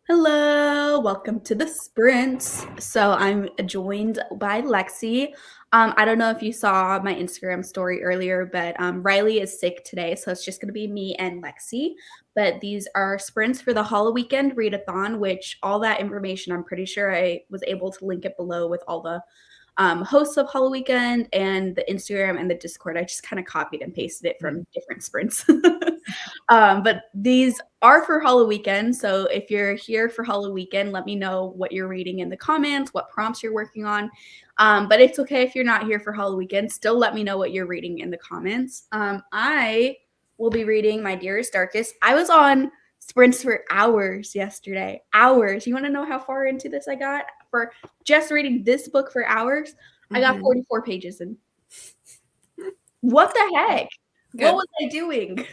Hello, welcome to the sprints. So I'm joined by Lexi. I don't know if you saw my Instagram story earlier, but Riley is sick today, so it's just going to be me and Lexi. But these are sprints for the Halloweekend Readathon, which all that information, I'm pretty sure I was able to link it below with all the hosts of Halloweekend and the Instagram and the Discord. I just kind of copied and pasted it from different sprints. But these are for Halloweekend. So if you're here for Halloweekend, let me know what you're reading in the comments, what prompts you're working on. But it's okay if you're not here for Halloweekend. Still let me know what you're reading in the comments. I will be reading My Dearest Darkest. I was on sprints for hours yesterday. Hours. You want to know how far into this I got? For just reading this book for hours, I got 44 pages in. What the heck? Good. What was I doing?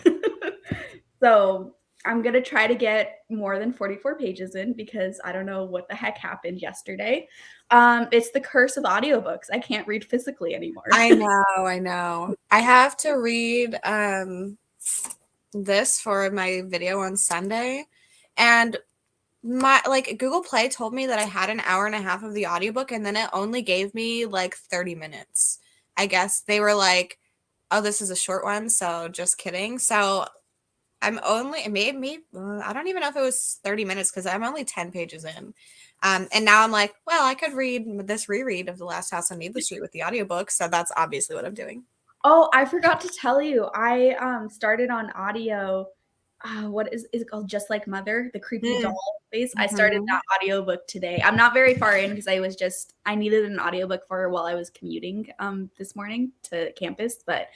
So I'm going to try to get more than 44 pages in because I don't know what the heck happened yesterday. It's the curse of audiobooks. I can't read physically anymore. I know. I have to read this for my video on Sunday, and my Google Play told me that I had an hour and a half of the audiobook, and then it only gave me like 30 minutes. I guess they were like, "Oh, this is a short one," so just kidding. So I'm only maybe I don't even know if it was 30 minutes because I'm only 10 pages in. And now I'm like, well, I could read this reread of The Last House on Needless Street with the audiobook. So that's obviously what I'm doing. Oh, I forgot to tell you. I started on audio. What is it called? Just Like Mother, the creepy doll face. I started that audiobook today. I'm not very far in because I needed an audiobook for while I was commuting this morning to campus, but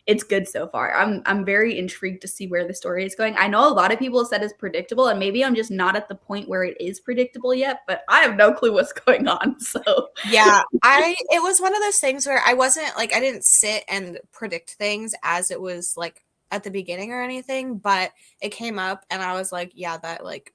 it's good so far. I'm very intrigued to see where the story is going. I know a lot of people said it's predictable, and maybe I'm just not at the point where it is predictable yet, but I have no clue what's going on. So Yeah, it was one of those things where I wasn't like I didn't sit and predict things as it was like at the beginning or anything, but it came up and I was like, yeah, that like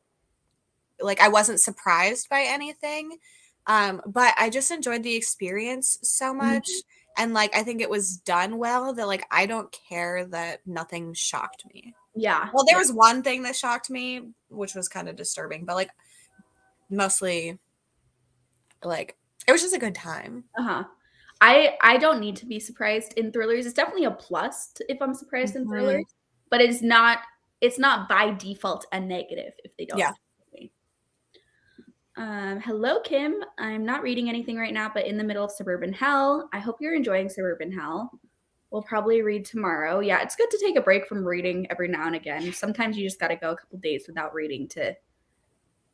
I wasn't surprised by anything. But I just enjoyed the experience so much. And like I think it was done well that like I don't care that nothing shocked me. yeah. Well, there was one thing that shocked me, which was kind of disturbing, but like mostly like it was just a good time. Uh-huh. I don't need to be surprised in thrillers. It's definitely a plus if I'm surprised in thrillers, but it's not by default a negative if they don't. Yeah. Me. Hello, Kim. I'm not reading anything right now, but in the middle of Suburban Hell. I hope you're enjoying Suburban Hell. We'll probably read tomorrow. Yeah, it's good to take a break from reading every now and again. Sometimes you just got to go a couple days without reading to.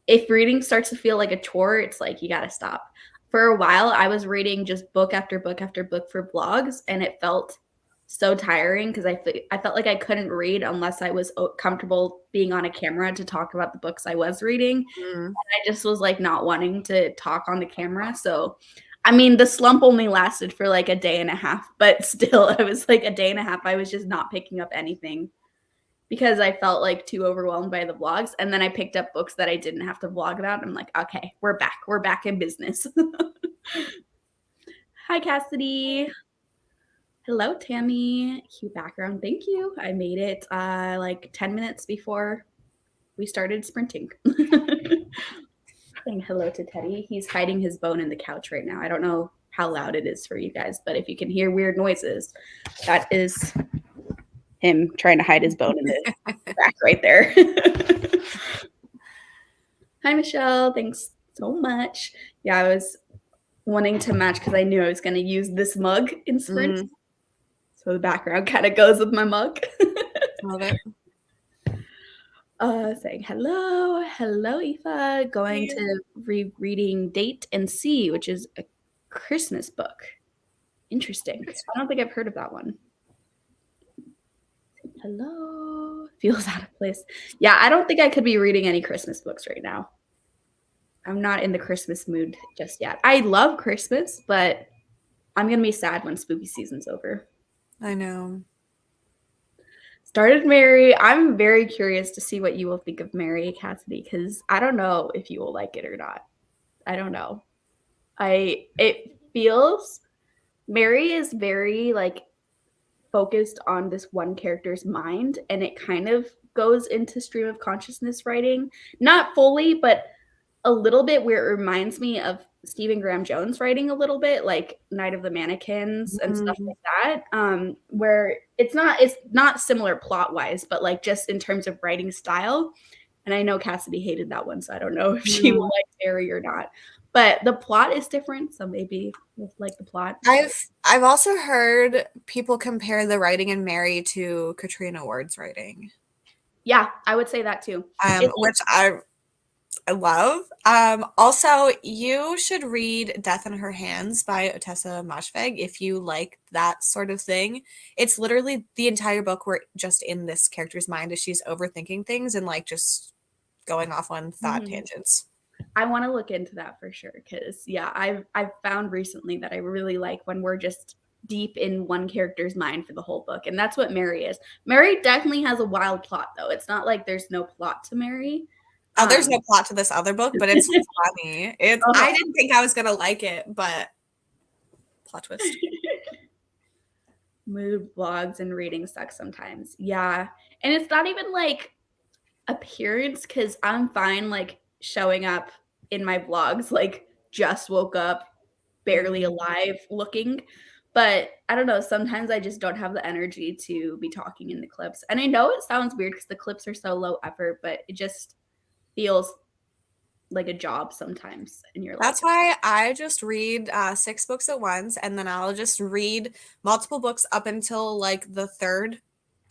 If reading starts to feel like a chore, it's like you got to stop. For a while, I was reading just book after book after book for blogs, and it felt so tiring because I felt like I couldn't read unless I was comfortable being on a camera to talk about the books I was reading. I just was like not wanting to talk on the camera. So, I mean, the slump only lasted for like a day and a half, but still, I was like a day and a half. I was just not picking up anything because I felt like too overwhelmed by the vlogs. And then I picked up books that I didn't have to vlog about. I'm like, okay, we're back. We're back in business. Hi, Cassidy. Hello, Tammy. Cute background. Thank you. I made it like 10 minutes before we started sprinting. Saying hello to Teddy. He's hiding his bone in the couch right now. I don't know how loud it is for you guys, but if you can hear weird noises, that is him trying to hide his bone in the crack right there. Hi, Michelle. Thanks so much. Yeah, I was wanting to match because I knew I was going to use this mug in sprint. So the background kind of goes with my mug. Love it. Saying hello. Hello, Aoife. Going to reading Date and See, which is a Christmas book. Interesting. I don't think I've heard of that one. Hello. Feels out of place. Yeah, I don't think I could be reading any Christmas books right now. I'm not in the Christmas mood just yet. I love Christmas, but I'm going to be sad when spooky season's over. I know. Started Mary. I'm very curious to see what you will think of Mary, Cassidy, because I don't know if you will like it or not. I don't know. It feels Mary is very like focused on this one character's mind, and it kind of goes into stream of consciousness writing. Not fully, but a little bit, where it reminds me of Stephen Graham Jones writing a little bit, like Night of the Mannequins and stuff Mm. like that. Where it's not similar plot wise, but like just in terms of writing style. And I know Cassidy hated that one, so I don't know if she will Mm. like Terry or not. But the plot is different, so maybe we'll like the plot. I've also heard people compare the writing in Mary to Katrina Ward's writing. Yeah, I would say that too. Which I love. Also, you should read Death in Her Hands by Otessa Moshfegh if you like that sort of thing. It's literally the entire book where just in this character's mind as she's overthinking things and like just going off on thought tangents. I want to look into that for sure, because yeah, I've found recently that I really like when we're just deep in one character's mind for the whole book, and that's what Mary is. Mary definitely has a wild plot, though. It's not like there's no plot to Mary. Oh, there's no plot to this other book, but it's funny. I didn't think I was gonna like it, but plot twist. Mood vlogs and reading suck sometimes. Yeah, and it's not even like appearance, because I'm fine like showing up in my vlogs like just woke up, barely alive looking. But I don't know, sometimes I just don't have the energy to be talking in the clips. And I know it sounds weird because the clips are so low effort, but it just feels like a job sometimes. And you're like, That's why I just read 6 books at once, and then I'll just read multiple books up until like the third,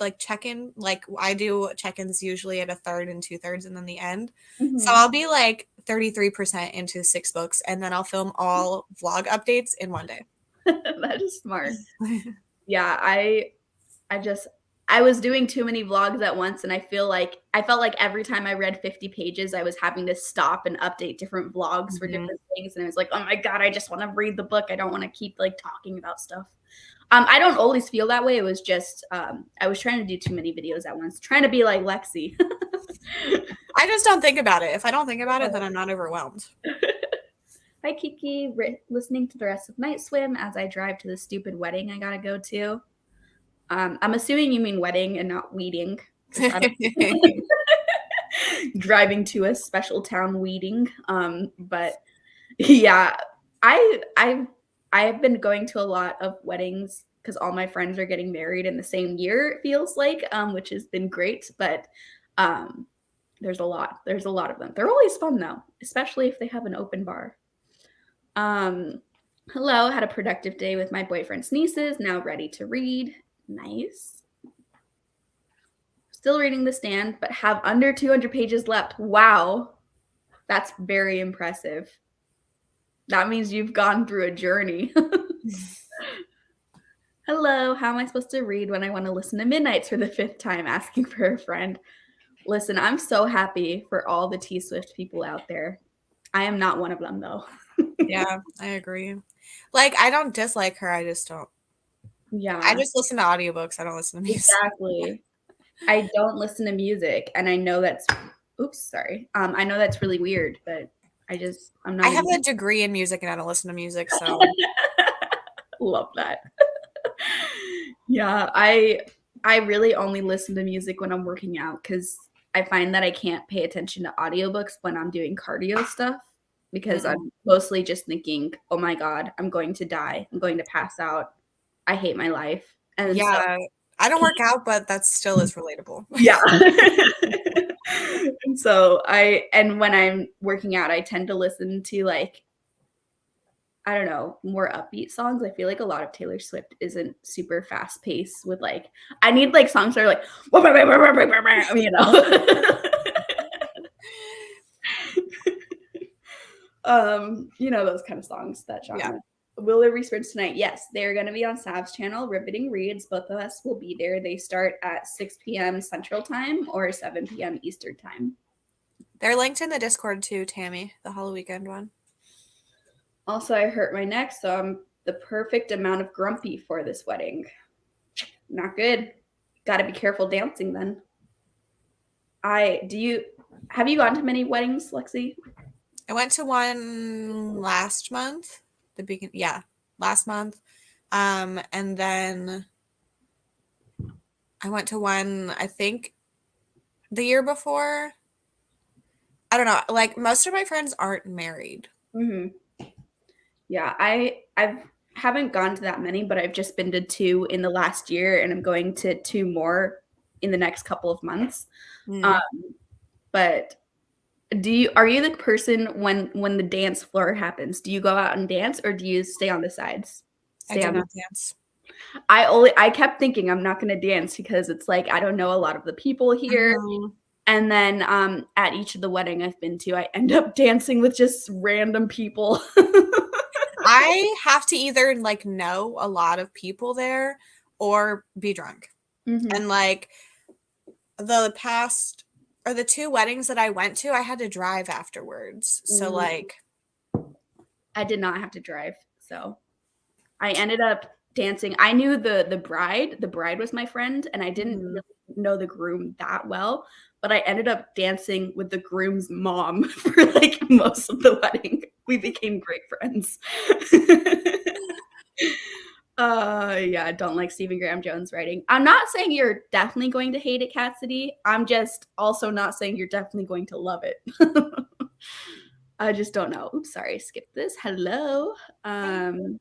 like check-in. Like I do check-ins usually at a third and 2/3, and then the end. So I'll be like 33% into 6 books, and then I'll film all vlog updates in one day. that is smart. Yeah, I was doing too many vlogs at once, and I felt like every time I read 50 pages, I was having to stop and update different vlogs for different things. And I was like, oh my God, I just want to read the book. I don't want to keep like talking about stuff. I don't always feel that way. It was just I was trying to do too many videos at once, trying to be like Lexi. I just don't think about it. If I don't think about it, then I'm not overwhelmed. Hi, Kiki. Listening to the rest of Night Swim as I drive to the stupid wedding I gotta go to. I'm assuming you mean wedding and not weeding. Driving to a special town weeding. But yeah, I have been going to a lot of weddings because all my friends are getting married in the same year, it feels like, which has been great. But there's a lot of them. They're always fun though, especially if they have an open bar. Hello, had a productive day with my boyfriend's nieces, now ready to read. Nice. Still reading The Stand, but have under 200 pages left. Wow. That's very impressive. That means you've gone through a journey. Hello, how am I supposed to read when I want to listen to Midnights for the 5th time, asking for a friend? Listen, I'm so happy for all the T-Swift people out there. I am not one of them, though. Yeah, I agree. Like, I don't dislike her. I just don't. Yeah. I just listen to audiobooks. I don't listen to music. Exactly. I don't listen to music, and I know that's I know that's really weird, but I'm not. I have a degree in music and I don't listen to music, so love that. Yeah, I really only listen to music when I'm working out, because I find that I can't pay attention to audiobooks when I'm doing cardio stuff, because I'm mostly just thinking, oh my God, I'm going to die. I'm going to pass out. I hate my life. And yeah. I don't work out, but that still is relatable. Yeah. And so when I'm working out, I tend to listen to like, I don't know, more upbeat songs. I feel like a lot of Taylor Swift isn't super fast paced with like, I need like songs that are like, you know. You know, those kind of songs, that genre. Yeah. Will there be sprints tonight? Yes, they're going to be on Sav's channel, Riveting Reads. Both of us will be there. They start at 6 p.m. Central Time or 7 p.m. Eastern Time. They're linked in the Discord too, Tammy, the Halloweekend one. Also, I hurt my neck, so I'm the perfect amount of grumpy for this wedding. Not good. Got to be careful dancing then. Have you gone to many weddings, Lexi? I went to one last month. Last month. And then I went to one, I think the year before. I don't know. Like most of my friends aren't married. Hmm. Yeah, I haven't gone to that many, but I've just been to two in the last year, and I'm going to two more in the next couple of months. Um, Mm. but are you the person when the dance floor happens? Do you go out and dance, or do you stay on the sides? I Stay do on. not dance. I kept thinking I'm not gonna dance because it's like I don't know a lot of the people here. Mhm. And then at each of the wedding I've been to, I end up dancing with just random people. I have to either like know a lot of people there or be drunk. Hmm. And like the past or the two weddings that I went to, I had to drive afterwards. So like I did not have to drive, so I ended up dancing. I knew the bride. The bride was my friend, and I didn't mhm. really know the groom that well, but I ended up dancing with the groom's mom for like most of the wedding. We became great friends. Yeah, I don't like Stephen Graham Jones writing. I'm not saying you're definitely going to hate it, Cassidy. I'm just also not saying you're definitely going to love it. I just don't know. Oops, sorry, skip this. Hello. Um,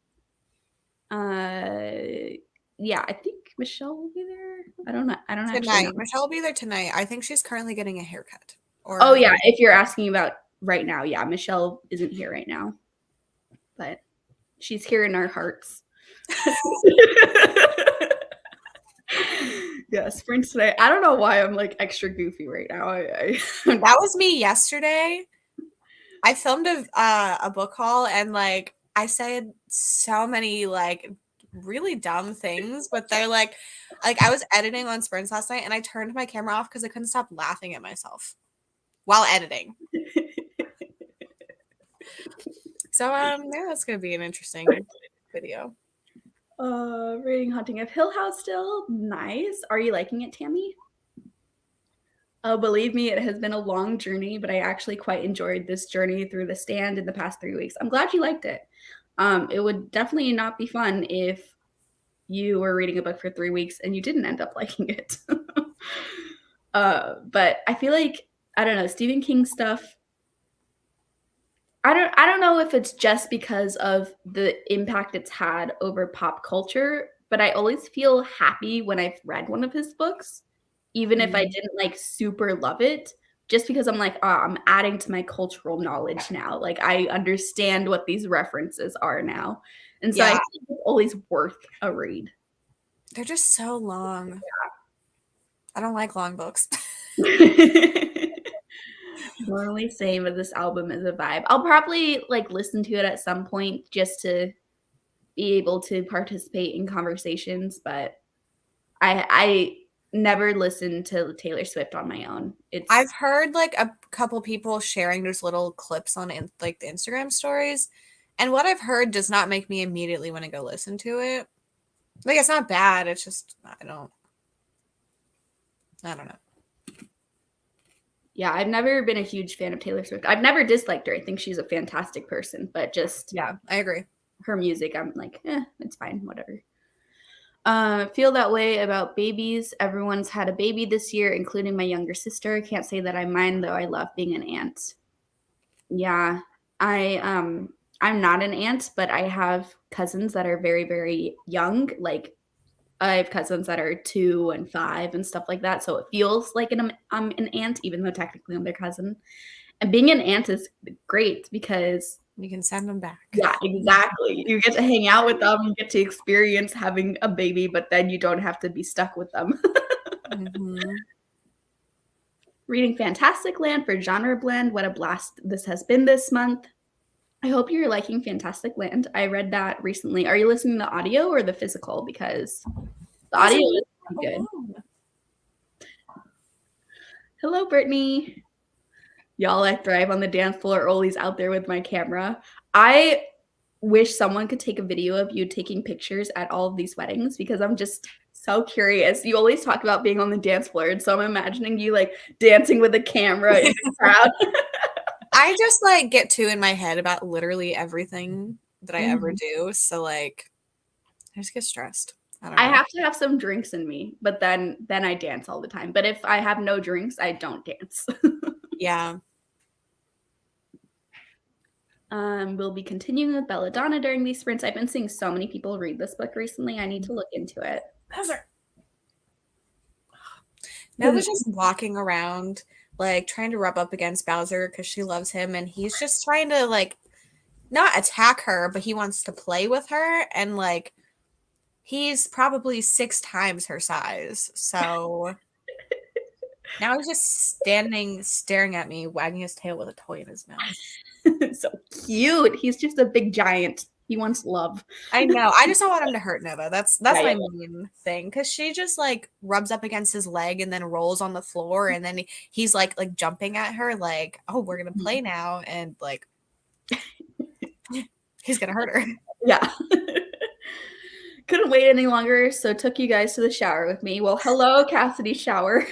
uh, yeah, I think Michelle will be there. I don't know. I don't actually know. Tonight. Michelle will be there tonight. I think she's currently getting a haircut. Oh Or yeah, if you're asking about right now, yeah, Michelle isn't here right now, but she's here in our hearts. Yeah, sprints today. I don't know why I'm like extra goofy right now. that was me yesterday. I filmed a book haul and like I said so many like really dumb things, but they're like I was editing on sprints last night and I turned my camera off because I couldn't stop laughing at myself while editing. So yeah, that's gonna be an interesting video. Reading Haunting of Hill House still. Nice. Are you liking it, Tammy? Oh, believe me, it has been a long journey, but I actually quite enjoyed this journey through the stand in the past 3 weeks. I'm glad you liked it. It would definitely not be fun if you were reading a book for 3 weeks and you didn't end up liking it. But I feel like I don't know, Stephen King stuff. I don't know if it's just because of the impact it's had over pop culture, but I always feel happy when I've read one of his books, even if I Mm. didn't like super love it, just because I'm like, oh, I'm adding to my cultural knowledge now. Like I understand what these references are now. And so I Yeah, think it's always worth a read. they're just so long. I don't like long books. Normally same, but this album is a vibe. I'll probably like listen to it at some point just to be able to participate in conversations, but I never listened to Taylor Swift on my own. I've It's heard like a couple people sharing those little clips on like the Instagram stories, and what I've heard does not make me immediately want to go listen to it. Like it's not bad. It's just I don't know. yeah, I've never been a huge fan of Taylor Swift. I've never disliked her. I think she's a fantastic person, but just Yeah, I agree. her music, I'm like, it's fine, whatever. Feel that way about babies. Everyone's had a baby this year, including my younger sister. Can't say that I mind though. I love being an aunt. Yeah, I'm not an aunt, but I have cousins that are very, very young. Like I have cousins that are 2 and 5 and stuff like that. So it feels like I'm an aunt, even though technically I'm their cousin. And being an aunt is great because You can send them back. yeah, exactly. You get to hang out with them, you get to experience having a baby, but then you don't have to be stuck with them. Mm-hmm. Reading Fantastic Land for Genre Blend. What a blast this has been this month. I hope you're liking Fantastic Land. I read that recently. Are you listening to the audio or the physical? Because the Guys, audio leave is it pretty good. alone. Hello, Brittany. Y'all, I thrive on the dance floor, always out there with my camera. I wish someone could take a video of you taking pictures at all of these weddings because I'm just so curious. You always talk about being on the dance floor, and so I'm imagining you like dancing with a camera in the crowd. I just like get too in my head about literally everything that I ever Mhm. do. So like I just get stressed. I don't I know. have to have some drinks in me, but then I dance all the time. But if I have no drinks, I don't dance. Yeah. We'll be continuing with Belladonna during these sprints. I've been seeing so many people read this book recently. I need to look into it. Bowser. Nova's just walking around, like trying to rub up against Bowser because she loves him, and he's just trying to like not attack her, but he wants to play with her, and like he's probably 6 times her size. So now he's just standing, staring at me, wagging his tail with a toy in his mouth. So cute. He's just a big giant. He wants love. I know. I just don't want him to hurt Nova. That's Yeah, my yeah. main thing, because she just like rubs up against his leg and then rolls on the floor, and then he's like jumping at her, like, "Oh, we're gonna play now," and like he's gonna hurt her. Yeah. Couldn't wait any longer, so took you guys to the shower with me. Well, hello, Cassidy shower.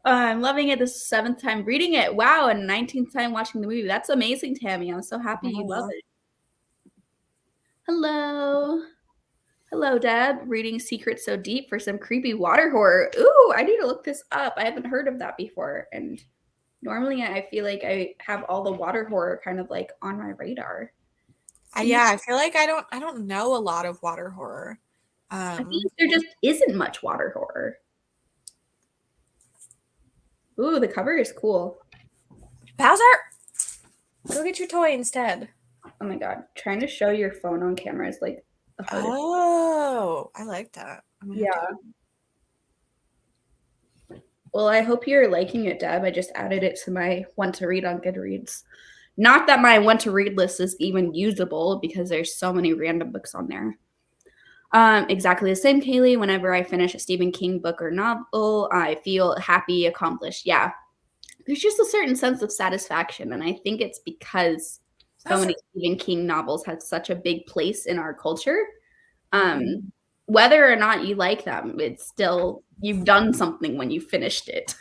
I'm loving it. This 7th time reading it. Wow, and 19th time watching the movie. That's amazing, Tammy. I'm so happy you love it. Hello. Hello, Deb. Reading Secrets So Deep for some creepy water horror. Ooh, I need to look this up. I haven't heard of that before. And normally I feel like I have all the water horror kind of like on my radar. Yeah, I feel like I don't know a lot of water horror. I feel like there just isn't much water horror. Ooh, the cover is cool. Bowser, go get your toy instead. Oh my god, trying to show your phone on camera is like the hardest. Oh, I like that. Yeah. Well, I hope you're liking it, Deb. I just added it to my want to read on Goodreads. Not that my want to read list is even usable because there's so many random books on there. Exactly the same, Kaylee. Whenever I finish a Stephen King book or novel, I feel happy, accomplished. Yeah. There's just a certain sense of satisfaction. And I think it's because so many Stephen King novels have such a big place in our culture. Whether or not you like them, it's still, you've done something when you finished it.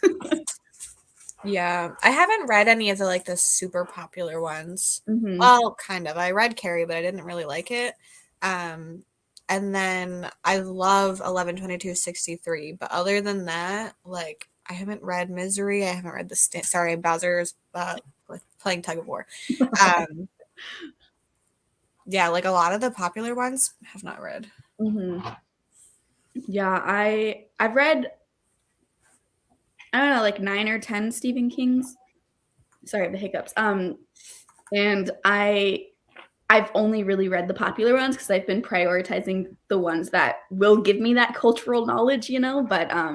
Yeah, I haven't read any of the super popular ones. Mm-hmm. Well, kind of. I read Carrie, but I didn't really like it. And then I love 11/22/63, but other than that, like I haven't read Misery. I haven't read sorry, Bowser's playing tug of war. Yeah, like a lot of the popular ones I have not read. Mm-hmm. Yeah, I've read, I don't know, like 9 or 10 Stephen Kings. Sorry, the hiccups. And I've only really read the popular ones because I've been prioritizing the ones that will give me that cultural knowledge, you know. But I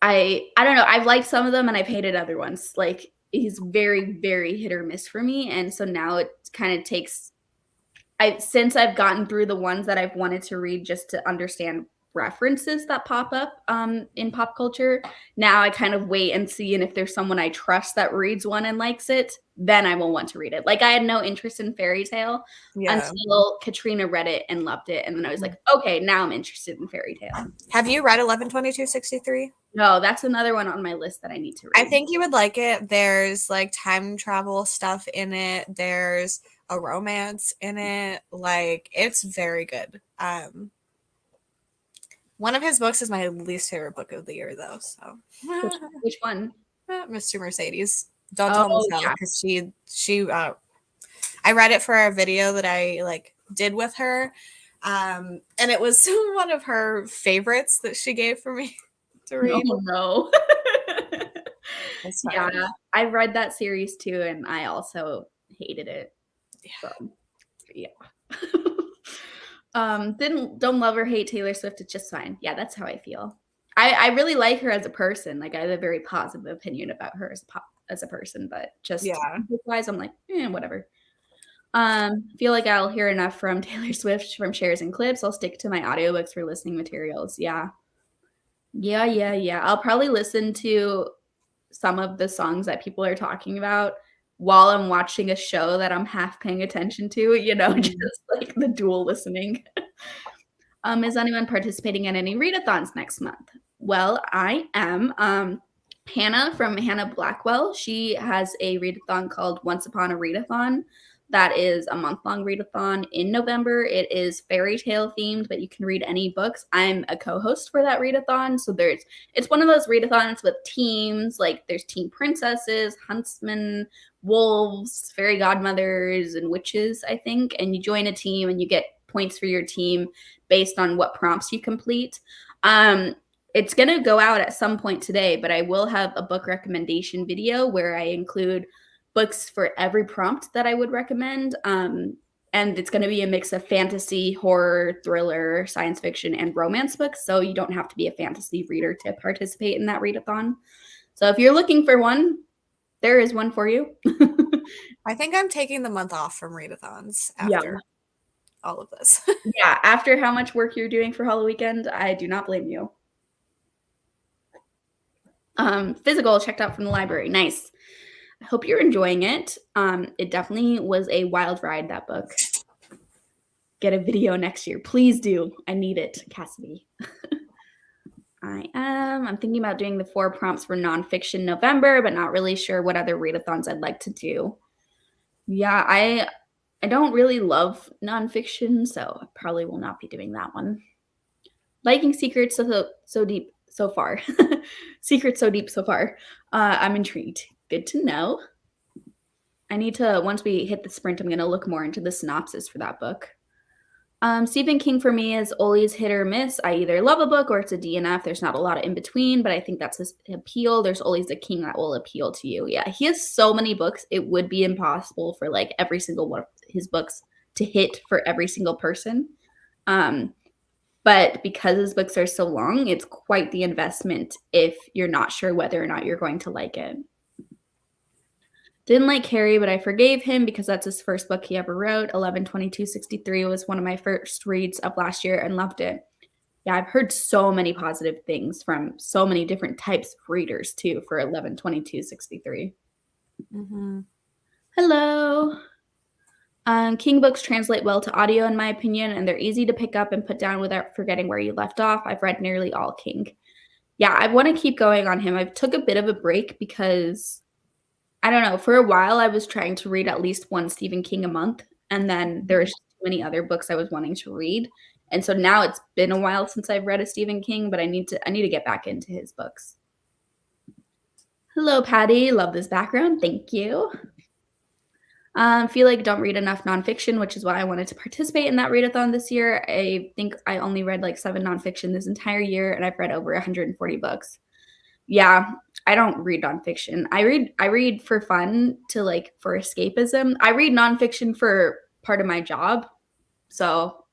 don't know. I've liked some of them and I've hated other ones. Like he's very, very hit or miss for me. And so now it kind of takes since I've gotten through the ones that I've wanted to read just to understand references that pop up in pop culture. Now I kind of wait and see, and if there's someone I trust that reads one and likes it, then I will want to read it. Like I had no interest in Fairy Tale until Katrina read it and loved it, and then I was like, okay, now I'm interested in Fairy Tale. Have you read 11/22/63? No, that's another one on my list that I need to read. I think you would like it. There's like time travel stuff in it. There's a romance in it. Like it's very good. One of his books is my least favorite book of the year, though. So, which one? Mr. Mercedes. Don't tell Michelle because she. I read it for a video that I did with her, and it was one of her favorites that she gave for me to read. Oh, no. Yeah, I read that series too, and I also hated it. So, yeah. Don't love or hate Taylor Swift. It's just fine. Yeah, that's how I feel. I really like her as a person. Like I have a very positive opinion about her as a person, but just wise, I'm like, whatever. Feel like I'll hear enough from Taylor Swift from shares and clips. I'll stick to my audiobooks for listening materials. Yeah. I'll probably listen to some of the songs that people are talking about while I'm watching a show that I'm half paying attention to, just like the dual listening. Is anyone participating in any readathons next month? Well, I am. Hannah from Hannah Blackwell, she has a readathon called Once Upon a Readathon. that is a month-long readathon in November. It is fairy tale themed, but you can read any books. I'm a co-host for that readathon, so it's one of those readathons with teams. Like there's team princesses, huntsmen, wolves, fairy godmothers, and witches, I think. And you join a team and you get points for your team based on what prompts you complete. It's going to go out at some point today, but I will have a book recommendation video where I include books for every prompt that I would recommend. And it's going to be a mix of fantasy, horror, thriller, science fiction, and romance books. So you don't have to be a fantasy reader to participate in that readathon. So if you're looking for one, there is one for you. I think I'm taking the month off from readathons after all of this. Yeah, after how much work you're doing for Halloweekend, I do not blame you. Physical checked out from the library. Nice. I hope you're enjoying it. It definitely was a wild ride, that book. Get a video next year. Please do. I need it, Cassidy. I'm thinking about doing the 4 prompts for nonfiction November, but not really sure what other readathons I'd like to do. Yeah, I don't really love nonfiction, so I probably will not be doing that one. Liking Secrets so deep so far. Secrets so deep so far. I'm intrigued. Good to know. I need to, once we hit the sprint, I'm going to look more into the synopsis for that book. Stephen King for me is always hit or miss. I either love a book or it's a DNF. There's not a lot of in between, but I think that's his appeal. There's always a King that will appeal to you. Yeah, he has so many books. It would be impossible for like every single one of his books to hit for every single person. But because his books are so long, it's quite the investment if you're not sure whether or not you're going to like it. Didn't like Harry, but I forgave him because that's his first book he ever wrote. 11/22/63 was one of my first reads of last year and loved it. Yeah, I've heard so many positive things from so many different types of readers too for 11/22/63. Mm-hmm. Hello. King books translate well to audio, in my opinion, and they're easy to pick up and put down without forgetting where you left off. I've read nearly all King. Yeah, I want to keep going on him. I took a bit of a break because, I don't know, for a while I was trying to read at least one Stephen King a month, and then there was too many other books I was wanting to read. And so now it's been a while since I've read a Stephen King, but I need to get back into his books. Hello, Patty. Love this background. Thank you. Feel like don't read enough nonfiction, which is why I wanted to participate in that readathon this year. I think I only read like 7 nonfiction this entire year, and I've read over 140 books. Yeah, I don't read nonfiction. I read for fun for escapism. I read nonfiction for part of my job. So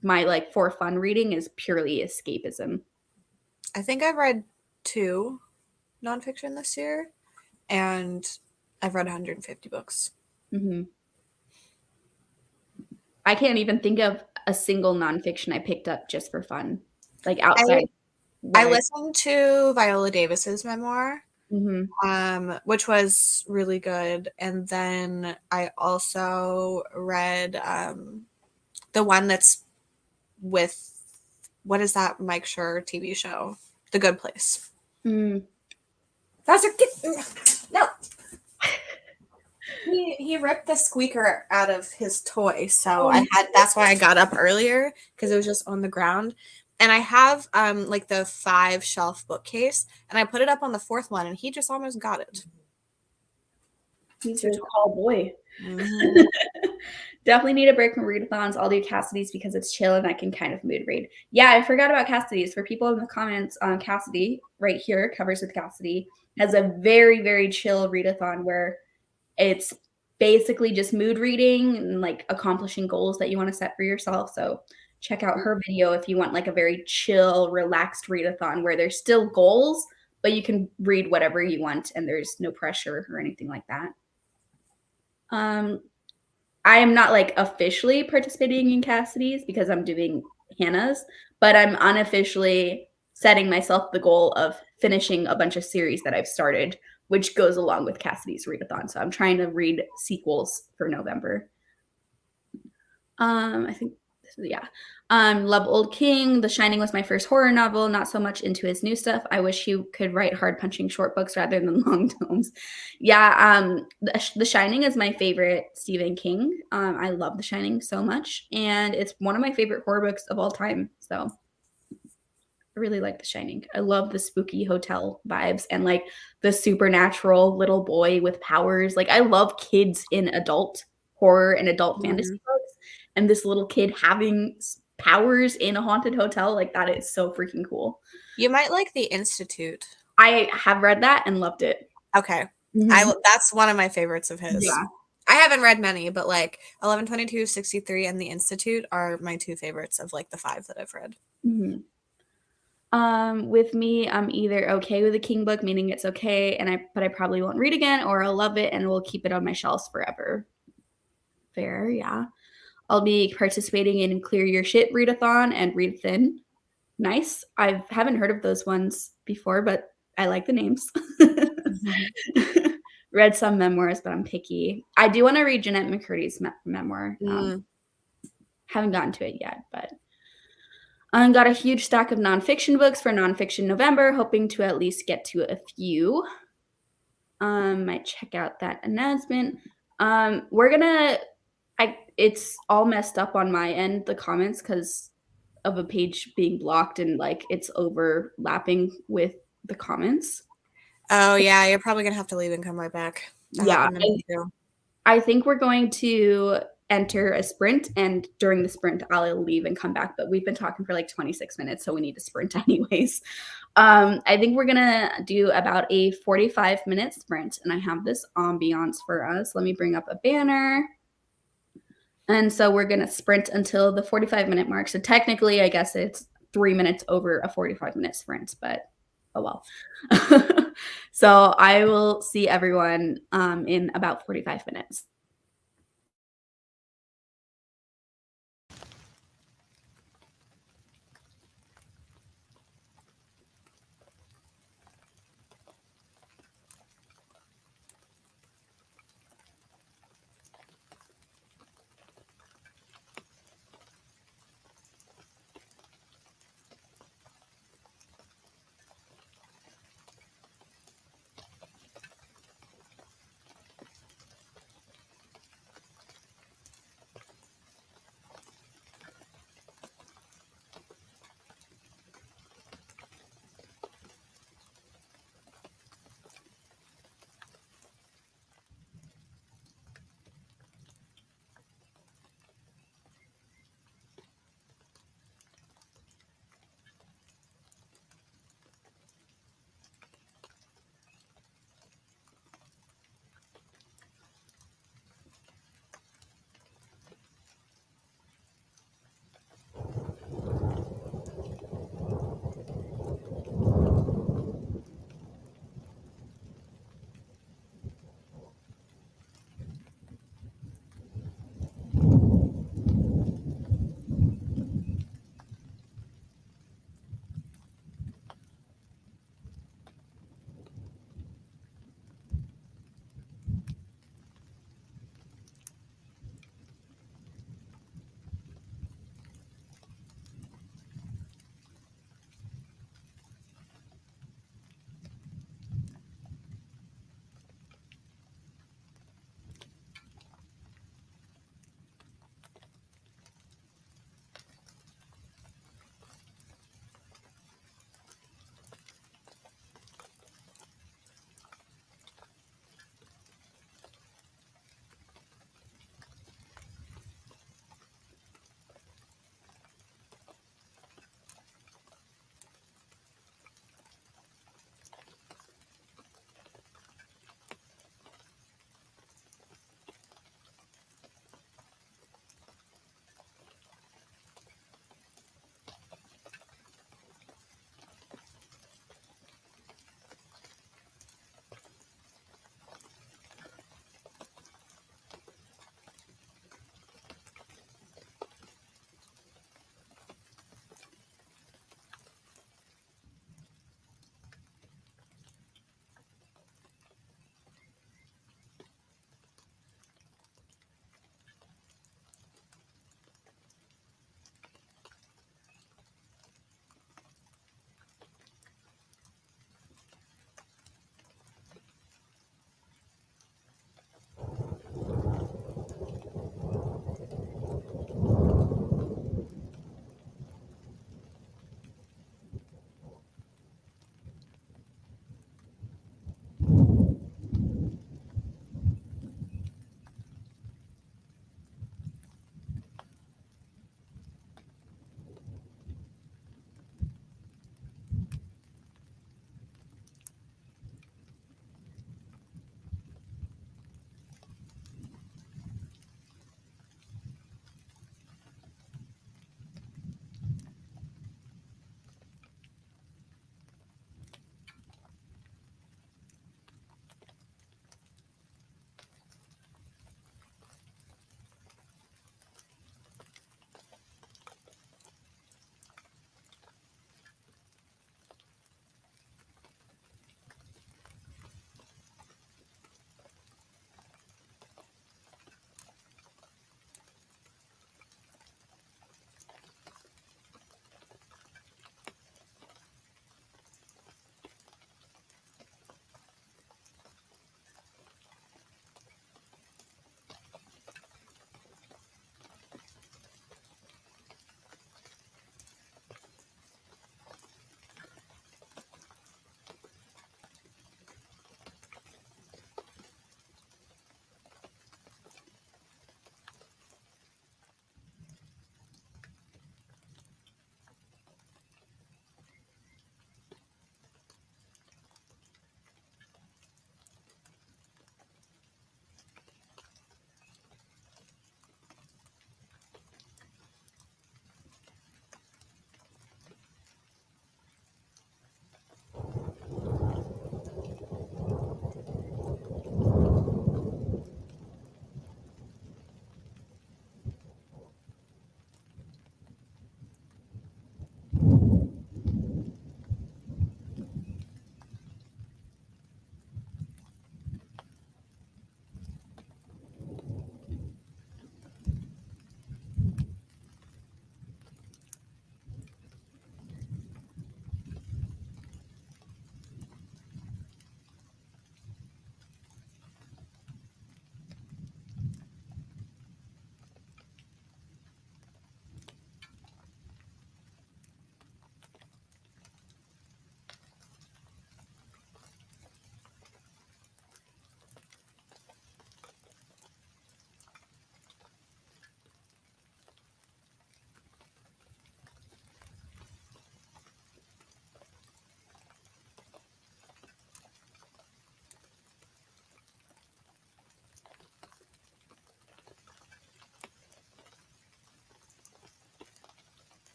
my for fun reading is purely escapism. I think I've read 2 nonfiction this year, and I've read 150 books. Mm-hmm. I can't even think of a single nonfiction I picked up just for fun, like outside. I listened to Viola Davis's memoir, which was really good, and then I also read the one that's with, what is that Mike Schur TV show, The Good Place. That's a no. He ripped the squeaker out of his toy, so that's why I got up earlier, because it was just on the ground. And I have the 5 shelf bookcase, and I put it up on the 4th one, and he just almost got it. He's a tall boy. Mm-hmm. Definitely need a break from readathons. I'll do Cassidy's because it's chill and I can kind of mood read. Yeah, I forgot about Cassidy's. For people in the comments, Cassidy right here, Covers with Cassidy, has a very, very chill readathon where it's basically just mood reading and accomplishing goals that you want to set for yourself. So check out her video if you want a very chill, relaxed readathon where there's still goals, but you can read whatever you want and there's no pressure or anything like that. I am not officially participating in Cassidy's because I'm doing Hannah's, but I'm unofficially setting myself the goal of finishing a bunch of series that I've started, which goes along with Cassidy's readathon. So I'm trying to read sequels for November. I think Yeah. Love Old King. The Shining was my first horror novel. Not so much into his new stuff. I wish he could write hard punching short books rather than long tomes. Yeah. The Shining is my favorite Stephen King. I love The Shining so much, and it's one of my favorite horror books of all time. So I really like The Shining. I love the spooky hotel vibes and like the supernatural little boy with powers. Like I love kids in adult horror and adult fantasy Mhm. books, and this little kid having powers in a haunted hotel, like that is so freaking cool. You might like The Institute. I have read that and loved it. Okay. Mhm. That's one of my favorites of his. Yeah. I haven't read many, but like 11/22, 63, and The Institute are my two favorites of like the five that I've read. Mhm. With me, I'm either okay with a King book, meaning it's okay, but I probably won't read again, or I'll love it and will keep it on my shelves forever. Fair, yeah. I'll be participating in Clear Your Shit readathon and Read Thin. Nice. I haven't heard of those ones before, but I like the names. Mhm. Read some memoirs, but I'm picky. I do want to read Jeanette McCurdy's memoir. Mm. Haven't gotten to it yet, but I got a huge stack of nonfiction books for Nonfiction November, hoping to at least get to a few. Might check out that announcement. We're gonna. It's all messed up on my end, the comments, because of a page being blocked and like it's overlapping with the comments. Oh yeah, you're probably gonna have to leave and come right back. That Yeah, happened to me too. I think we're going to enter a sprint, and during the sprint, I'll leave and come back. But we've been talking for like 26 minutes, so we need to sprint anyways. I think we're gonna do about a 45-minute sprint, and I have this ambiance for us. Let me bring up a banner. And so we're gonna sprint until the 45-minute mark. So technically, I guess it's 3 minutes over a 45-minute sprint, but oh well. So I will see everyone in about 45 minutes.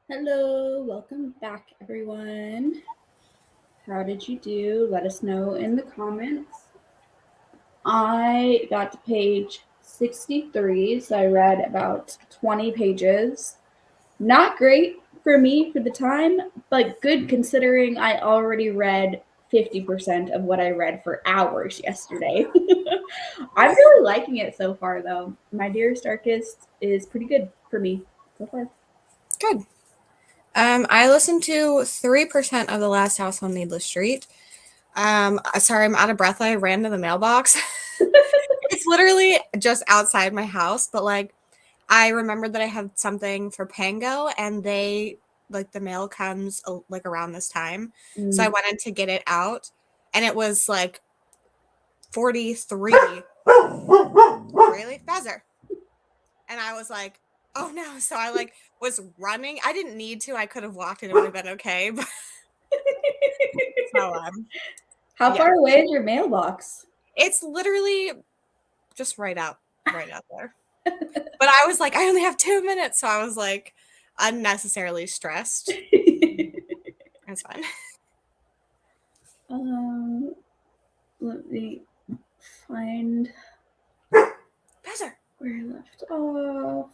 Hello, welcome back, everyone. How did you do? Let us know in the comments. I got to page 63, so I read about 20 pages. Not great for me for the time, but good considering I already read 50% of what I read for hours yesterday. I'm really liking it so far, though. My Dearest Darkest is pretty good for me so far. Good. I listened to 3% of The Last House on Needless Street. Sorry, I'm out of breath. I ran to the mailbox. It's literally just outside my house, but like I remembered that I had something for Pango, and they like the mail comes like around this time, so I wanted to get it out, and it was like 43. Really, Bazzer, and I was like, oh no! So I like was running. I didn't need to. I could have walked, and it would have been okay. But so How yeah, far away is your mailbox? it's literally just right out there. But I was like, I only have 2 minutes, so I was like unnecessarily stressed. It's fine. Let me find Bazzer. where I left off.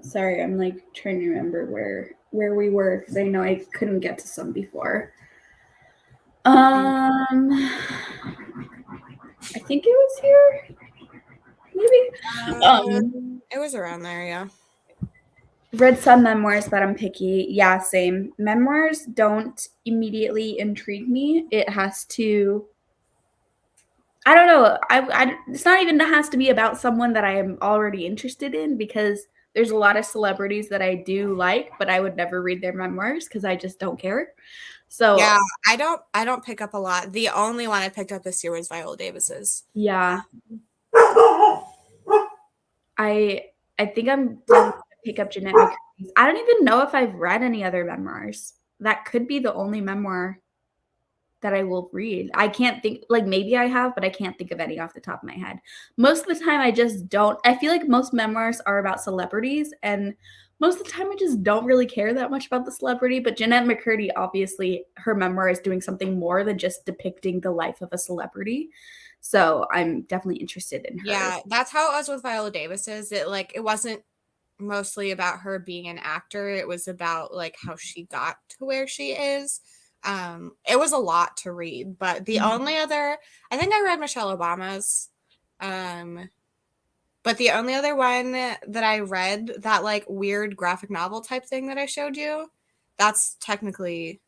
Sorry, I'm like trying to remember where we were because I know I couldn't get to some before. I think it was here. Maybe. It was around there, yeah. Read some memoirs that I'm picky. Yeah, same. Memoirs don't immediately intrigue me. It has to. I don't know. It's not even has to be about someone that I am already interested in because there's a lot of celebrities that I do like, but I would never read their memoirs because I just don't care. So Yeah, I don't pick up a lot. The only one I picked up this year was Viola Davis's. yeah, I I think I'm going to pick up Jeanette McCurdy's. I don't even know if I've read any other memoirs. That could be the only memoir that I will read. I can't think, like maybe I have, but I can't think of any off the top of my head. Most of the time I just don't. I feel like most memoirs are about celebrities and most of the time I just don't really care that much about the celebrity, but Jeanette McCurdy obviously her memoir is doing something more than just depicting the life of a celebrity. So I'm definitely interested in hers. Yeah, that's how it was with Viola Davis's. It wasn't mostly about her being an actor. It was about like how she got to where she is. It was a lot to read, but the only other I think I read Michelle Obama's. But the only other one that I read, that like weird graphic novel type thing that I showed you, that's technically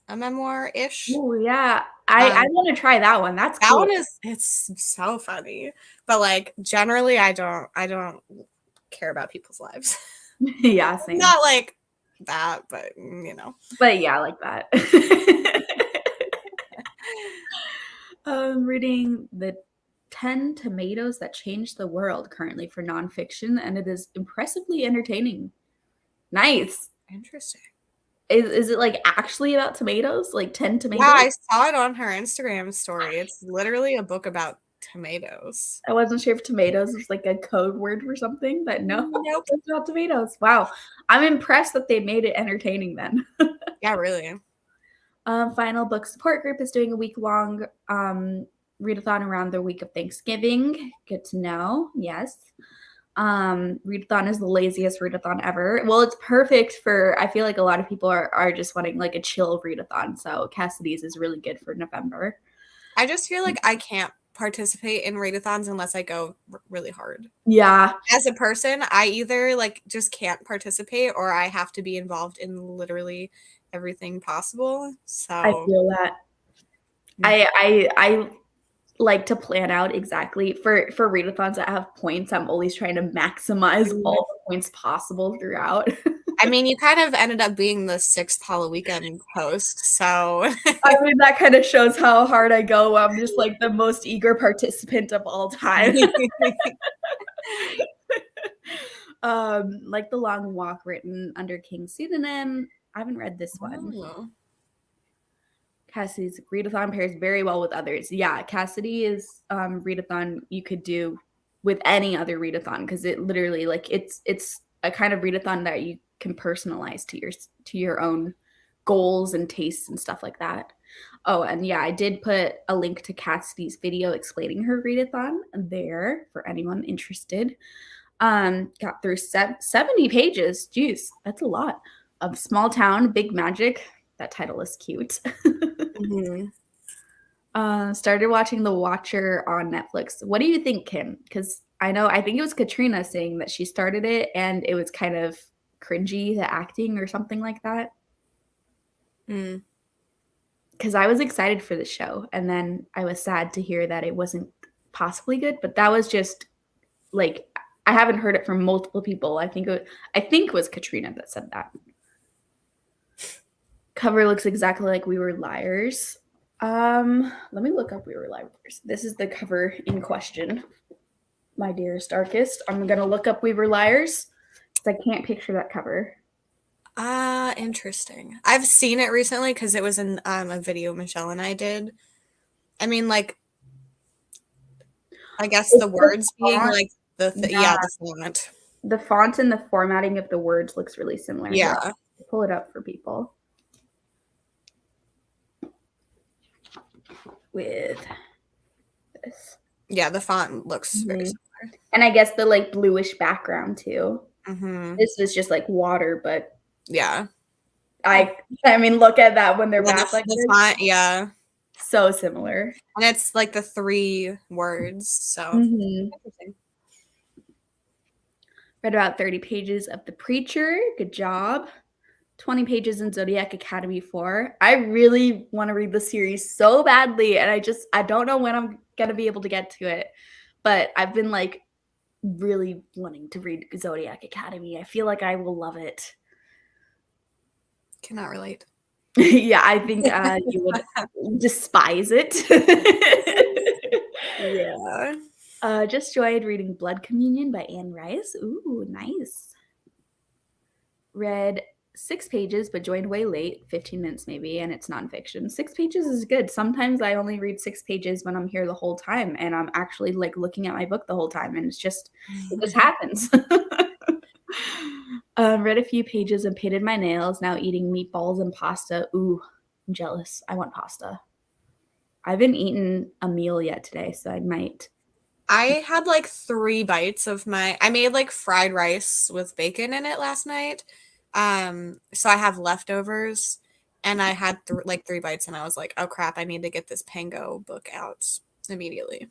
a memoir ish. Oh yeah. I want to try that one. That's That one cool. is it's so funny. But like generally I don't care about people's lives. Yeah, same. Not like that, but you know. But yeah, I like that. Reading the 10 Tomatoes That Changed the World currently for nonfiction, and it is impressively entertaining. Nice. Interesting. Is it like actually about tomatoes? Like 10 Yeah, tomatoes? I saw it on her Instagram story. It's literally a book about tomatoes. I wasn't sure if tomatoes was like a code word for something, but no, Nope. it's about tomatoes. Wow. I'm impressed that they made it entertaining then. Yeah, really. Final Book Support Group is doing a week-long readathon around the week of Thanksgiving. Good to know. Yes. Readathon is the laziest readathon ever. Well, it's perfect for, I feel like a lot of people are just wanting like a chill readathon. So Cassidy's is really good for November. I just feel like I can't participate in readathons unless I go really hard. Yeah. As a person, I either like just can't participate or I have to be involved in literally everything possible. I So feel that. I like to plan out exactly for readathons that have points. I'm always trying to maximize all the points possible throughout. I mean, you kind of ended up being the 6th Halloweekend host, so I mean, that kind of shows how hard I go. I'm just like the most eager participant of all time. Like The Long Walk, written under King's pseudonym. I haven't read this one. Oh. Cassidy's readathon pairs very well with others. Yeah, Cassidy is readathon you could do with any other readathon, because it literally like it's a kind of readathon that you can personalize to your own goals and tastes and stuff like that. Oh, and yeah, I did put a link to Cassidy's video explaining her readathon there for anyone interested. Got through 70 pages. Jeez, that's a lot. Of Small Town, Big Magic. That title is cute. Mm-hmm. Started watching The Watcher on Netflix. What do you think, Kim? Because I think it was Katrina saying that she started it and it was kind of cringy, the acting or something like that. Mm. Because I was excited for the show, and then I was sad to hear that it wasn't possibly good, but that was just like, I haven't heard it from multiple people. I think it was Katrina that said that. Cover looks exactly like We Were Liars. Let me look up We Were Liars. This is the cover in question. My dearest darkest. I'm gonna look up We Were Liars because I can't picture that cover. Interesting. I've seen it recently because it was in a video Michelle and I did. I mean, like, I guess the words being like the font. The font and the formatting of the words looks really similar. Yeah. Here, pull it up for people. With this. Yeah, the font looks very similar. And I guess the like bluish background too. Mm-hmm. This is just like water, but yeah. I mean, look at that when they're back like the this. font, yeah. So similar. And it's like the 3 words, so interesting. Read about 30 pages of The Preacher. Good job. 20 pages in Zodiac Academy 4. I really want to read the series so badly, and I don't know when I'm going to be able to get to it. But I've been like really wanting to read Zodiac Academy. I feel like I will love it. Cannot relate. Yeah, I think you would despise it. Yeah. Just joined reading Blood Communion by Anne Rice. Ooh, nice. Read 6 pages, but joined way late, 15 minutes maybe, and it's nonfiction. 6 pages is good. Sometimes I only read 6 pages when I'm here the whole time, and I'm actually like looking at my book the whole time, and it just happens. Read a few pages and painted my nails. Now eating meatballs and pasta. Ooh, I'm jealous. I want pasta. I haven't eaten a meal yet today, so I might. I had like 3 bites of I made like fried rice with bacon in it last night. So I have leftovers, and I had like 3 bites, and I was like, oh crap, I need to get this Pango book out immediately.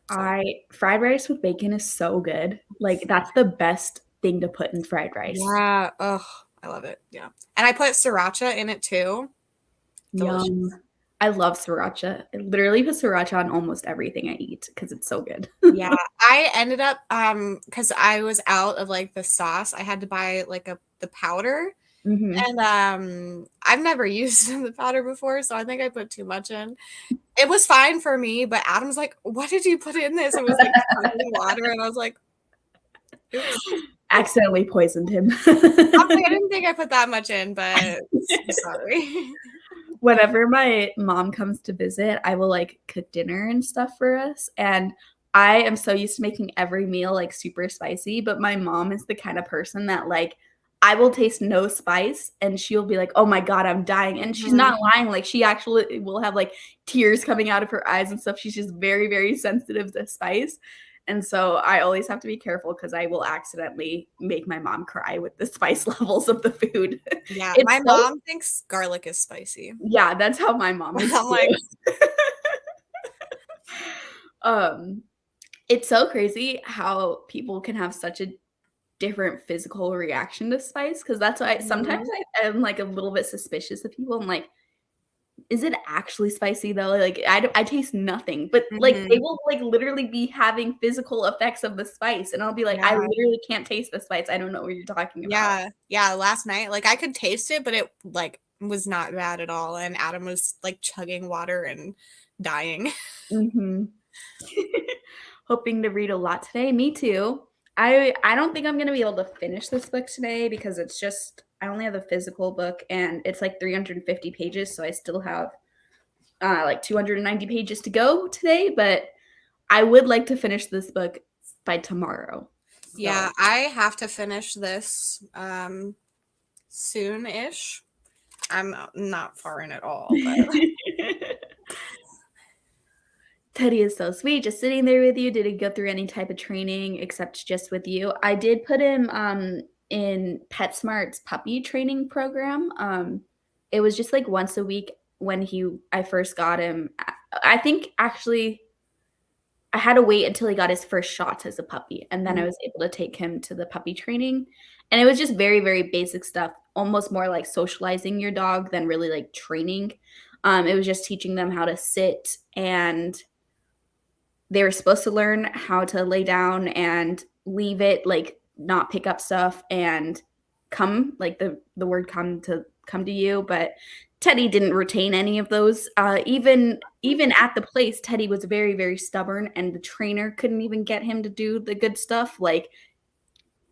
So. Fried rice with bacon is so good. Like, that's the best thing to put in fried rice. Yeah. Ugh, I love it. Yeah. And I put sriracha in it too. Delicious. Yum. I love sriracha. I literally put sriracha on almost everything I eat because it's so good. Yeah. I ended up because I was out of like the sauce, I had to buy like the powder. Mm-hmm. And I've never used the powder before, so I think I put too much in. It was fine for me, but Adam's like, what did you put in this? It was like water, and I was like, oops. Accidentally poisoned him. I didn't think I put that much in, but I'm sorry. Whenever my mom comes to visit, I will like cook dinner and stuff for us. And I am so used to making every meal like super spicy, but my mom is the kind of person that like I will taste no spice and she'll be like, oh my God, I'm dying. And she's not lying. Like, she actually will have like tears coming out of her eyes and stuff. She's just very, very sensitive to spice. And so I always have to be careful because I will accidentally make my mom cry with the spice levels of the food. Yeah, my mom thinks garlic is spicy. Yeah, that's how my mom is. I'm like, it's so crazy how people can have such a different physical reaction to spice, because that's why sometimes I am like a little bit suspicious of people. I'm like, is it actually spicy though? Like, I taste nothing, but like they will like literally be having physical effects of the spice, and I'll be like, I literally can't taste the spice. I don't know what you're talking about. Yeah. Last night, like I could taste it, but it like was not bad at all. And Adam was like chugging water and dying. Hoping to read a lot today. Me too. I don't think I'm gonna be able to finish this book today because it's just, I only have the physical book and it's like 350 pages, so I still have like 290 pages to go today. But I would like to finish this book by tomorrow. Yeah, So. I have to finish this soon-ish. I'm not far in at all, but Teddy is so sweet, just sitting there with you. Didn't go through any type of training except just with you. I did put him in PetSmart's puppy training program. It was just like once a week when I first got him. I think actually I had to wait until he got his first shots as a puppy, and then I was able to take him to the puppy training. And it was just very, very basic stuff, almost more like socializing your dog than really like training. It was just teaching them how to sit, and they were supposed to learn how to lay down and leave it, like not pick up stuff and come, like the word come to you. But Teddy didn't retain any of those. Even at the place, Teddy was very, very stubborn, and the trainer couldn't even get him to do the good stuff. Like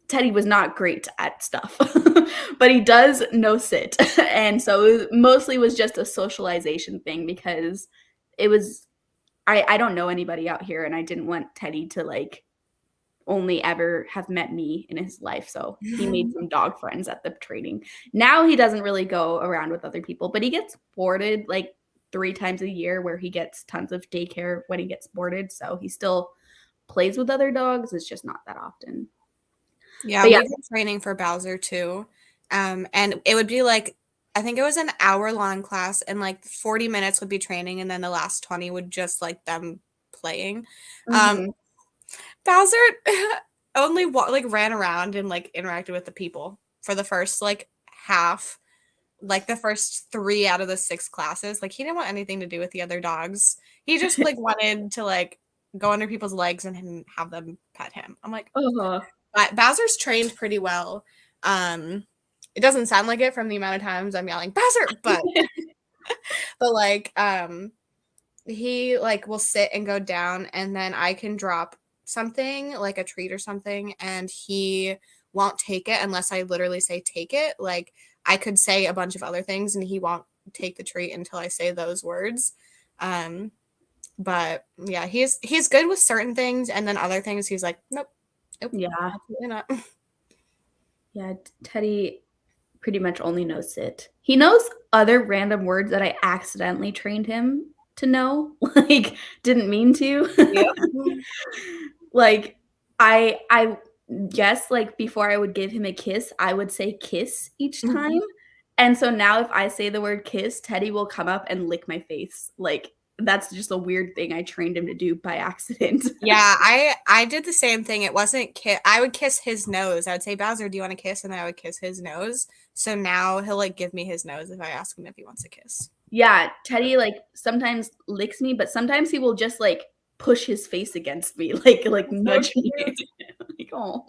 Teddy was not great at stuff, but he does know sit. And so it mostly was just a socialization thing because it was I don't know anybody out here, and I didn't want Teddy to like only ever have met me in his life. So he made some dog friends at the training. Now he doesn't really go around with other people, but he gets boarded like 3 times a year where he gets tons of daycare when he gets boarded. So he still plays with other dogs. It's just not that often. yeah, But yeah. we've been training for Bowser too. And it would be like, I think it was an hour-long class, and like 40 minutes would be training, and then the last 20 would just like them playing. Mm-hmm. Bowser only like ran around and like interacted with the people for the first like half, like the first 3 out of the 6 classes. Like he didn't want anything to do with the other dogs. He just like wanted to like go under people's legs and have them pet him. I'm like, Uh-huh. but Bowser's trained pretty well. It doesn't sound like it from the amount of times I'm yelling Bowser, but like he like will sit and go down, and then I can drop something like a treat or something, and he won't take it unless I literally say take it. Like I could say a bunch of other things and he won't take the treat until I say those words. But yeah, he's good with certain things, and then other things he's like, nope, nope, Yeah. absolutely not. Yeah. Teddy pretty much only knows sit. He knows other random words that I accidentally trained him to know, like didn't mean to. Yeah. Like I guess like before I would give him a kiss, I would say kiss each time. And so now if I say the word kiss, Teddy will come up and lick my face. Like that's just a weird thing I trained him to do by accident. Yeah, I did the same thing. It wasn't kiss. I would kiss his nose. I would say, Bowser, do you want to kiss? And then I would kiss his nose. So now he'll like give me his nose if I ask him if he wants a kiss. Yeah, Teddy like sometimes licks me, but sometimes he will just like push his face against me, like So nudge me. cute. Like, oh.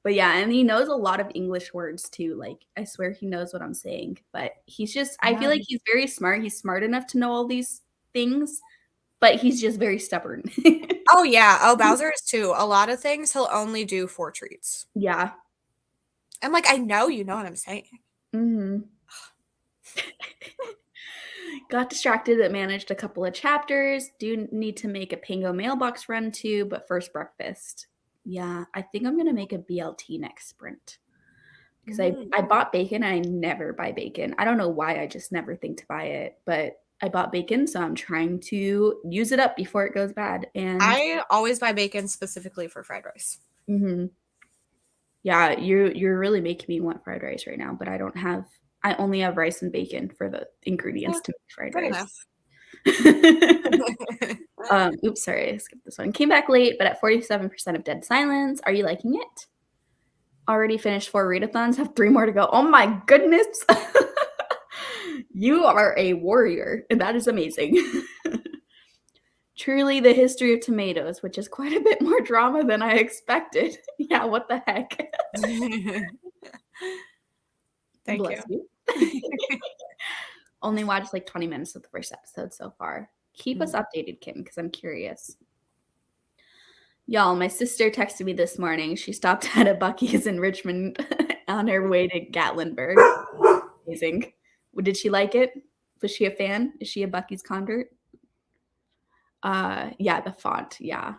But yeah, and he knows a lot of English words too. Like I swear he knows what I'm saying. But he's just I feel like he's very smart. He's smart enough to know all these things, but he's just very stubborn. Oh yeah. Oh, Bowser is too. A lot of things he'll only do 4 treats. Yeah. I'm like, I know you know what I'm saying. Mhm. Got distracted but managed a couple of chapters. Do need to make a Pango mailbox run too, but first breakfast. Yeah, I think I'm gonna make a BLT next sprint. Because I bought bacon and I never buy bacon. I don't know why, I just never think to buy it, but I bought bacon, so I'm trying to use it up before it goes bad. And I always buy bacon specifically for fried rice. mhm. Yeah, you're really making me want fried rice right now, but I only have rice and bacon for the Yeah, ingredients to make fried good rice. enough. Oops, sorry, I skipped this one. Came back late, but at 47% of dead silence. Are you liking it? Already finished 4 readathons, have 3 more to go. Oh my goodness. You are a warrior, and that is amazing. Truly the history of tomatoes, which is quite a bit more drama than I expected. Yeah, what the heck? Thank Bless you. you. Only watched like 20 minutes of the first episode so far. Keep us updated, Kim, because I'm curious. Y'all, my sister texted me this morning. She stopped at a Buc-ee's in Richmond on her way to Gatlinburg. Amazing. Did she like it? Was she a fan? Is she a Buc-ee's convert? Yeah, the font. Yeah.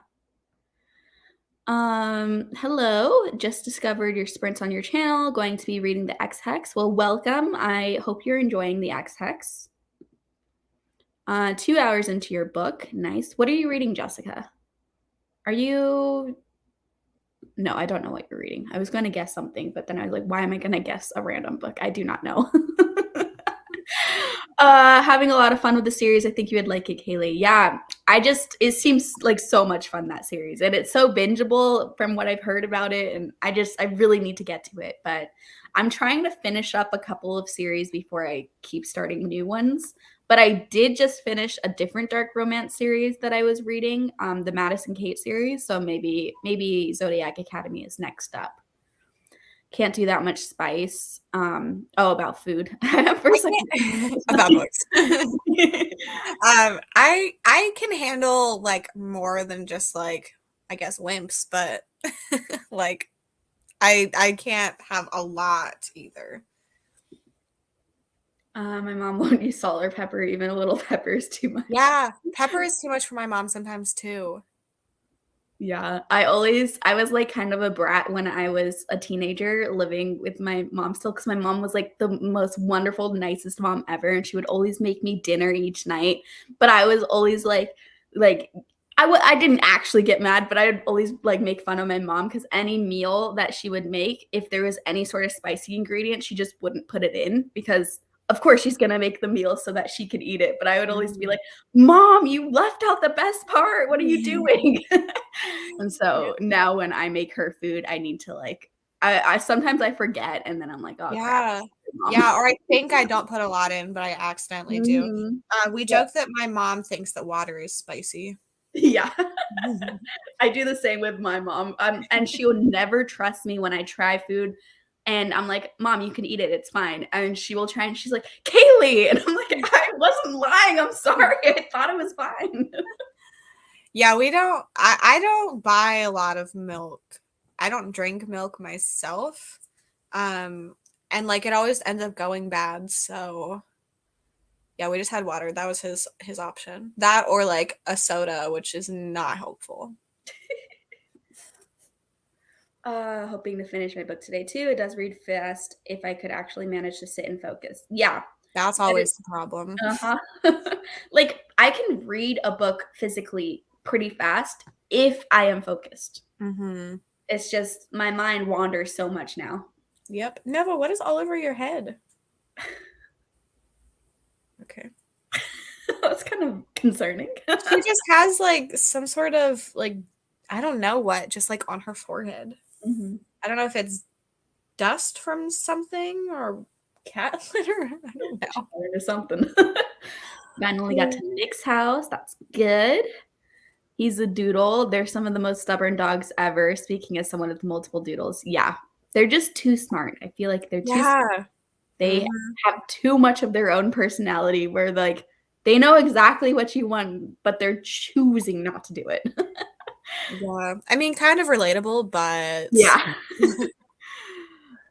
Hello. Just discovered your sprints on your channel. Going to be reading the X Hex. Well, welcome. I hope you're enjoying the X Hex. 2 hours into your book. Nice. What are you reading, Jessica? Are you... No, I don't know what you're reading. I was going to guess something, but then I was like, why am I going to guess a random book? I do not know. Having a lot of fun with the series. I think you would like it, Kaylee. Yeah, it seems like so much fun, that series. And it's so bingeable from what I've heard about it. And I really need to get to it. But I'm trying to finish up a couple of series before I keep starting new ones. But I did just finish a different dark romance series that I was reading, the Madison Kate series. So maybe Zodiac Academy is next up. Can't do that much spice. About food. For a second. About books. I can handle like more than just like, I guess, wimps, but like I can't have a lot either. My mom won't use salt or pepper. Even a little pepper is too much. Yeah, pepper is too much for my mom sometimes too. Yeah, I was like kind of a brat when I was a teenager living with my mom still, because my mom was like the most wonderful, nicest mom ever, and she would always make me dinner each night. But I was always like I didn't actually get mad, but I would always like make fun of my mom because any meal that she would make, if there was any sort of spicy ingredient, she just wouldn't put it in because of course she's gonna make the meal so that she could eat it. But I would always be like, Mom, you left out the best part. What are you doing? And so now when I make her food, I need to like, I sometimes I forget and then I'm like, oh Yeah. crap. Yeah, or I think I don't put a lot in, but I accidentally do. We Yep. joke that my mom thinks that water is spicy. Yeah. I do the same with my mom. And she'll never trust me when I try food. And I'm like, Mom, you can eat it. It's fine. And she will try and she's like, Kaylee. And I'm like, I wasn't lying. I'm sorry. I thought it was fine. Yeah, I don't buy a lot of milk. I don't drink milk myself. And like it always ends up going bad. So yeah, we just had water. That was his option. That or like a soda, which is not helpful. Hoping to finish my book today too. It does read fast if I could actually manage to sit and focus. Yeah. That's always the problem. Like I can read a book physically pretty fast if I am focused. Mm-hmm. It's just my mind wanders so much now. Yep. Neva, what is all over your head? Okay. That's kind of concerning. She just has like some sort of like, I don't know what, just like on her forehead. Mm-hmm. I don't know if it's dust from something or cat litter. I don't know. Or something. Finally got to Nick's house. That's good. He's a doodle. They're some of the most stubborn dogs ever. Speaking as someone with multiple doodles. Yeah. They're just too smart. I feel like they're too smart. They have too much of their own personality where like they know exactly what you want, but they're choosing not to do it. Yeah. I mean, kind of relatable, but yeah.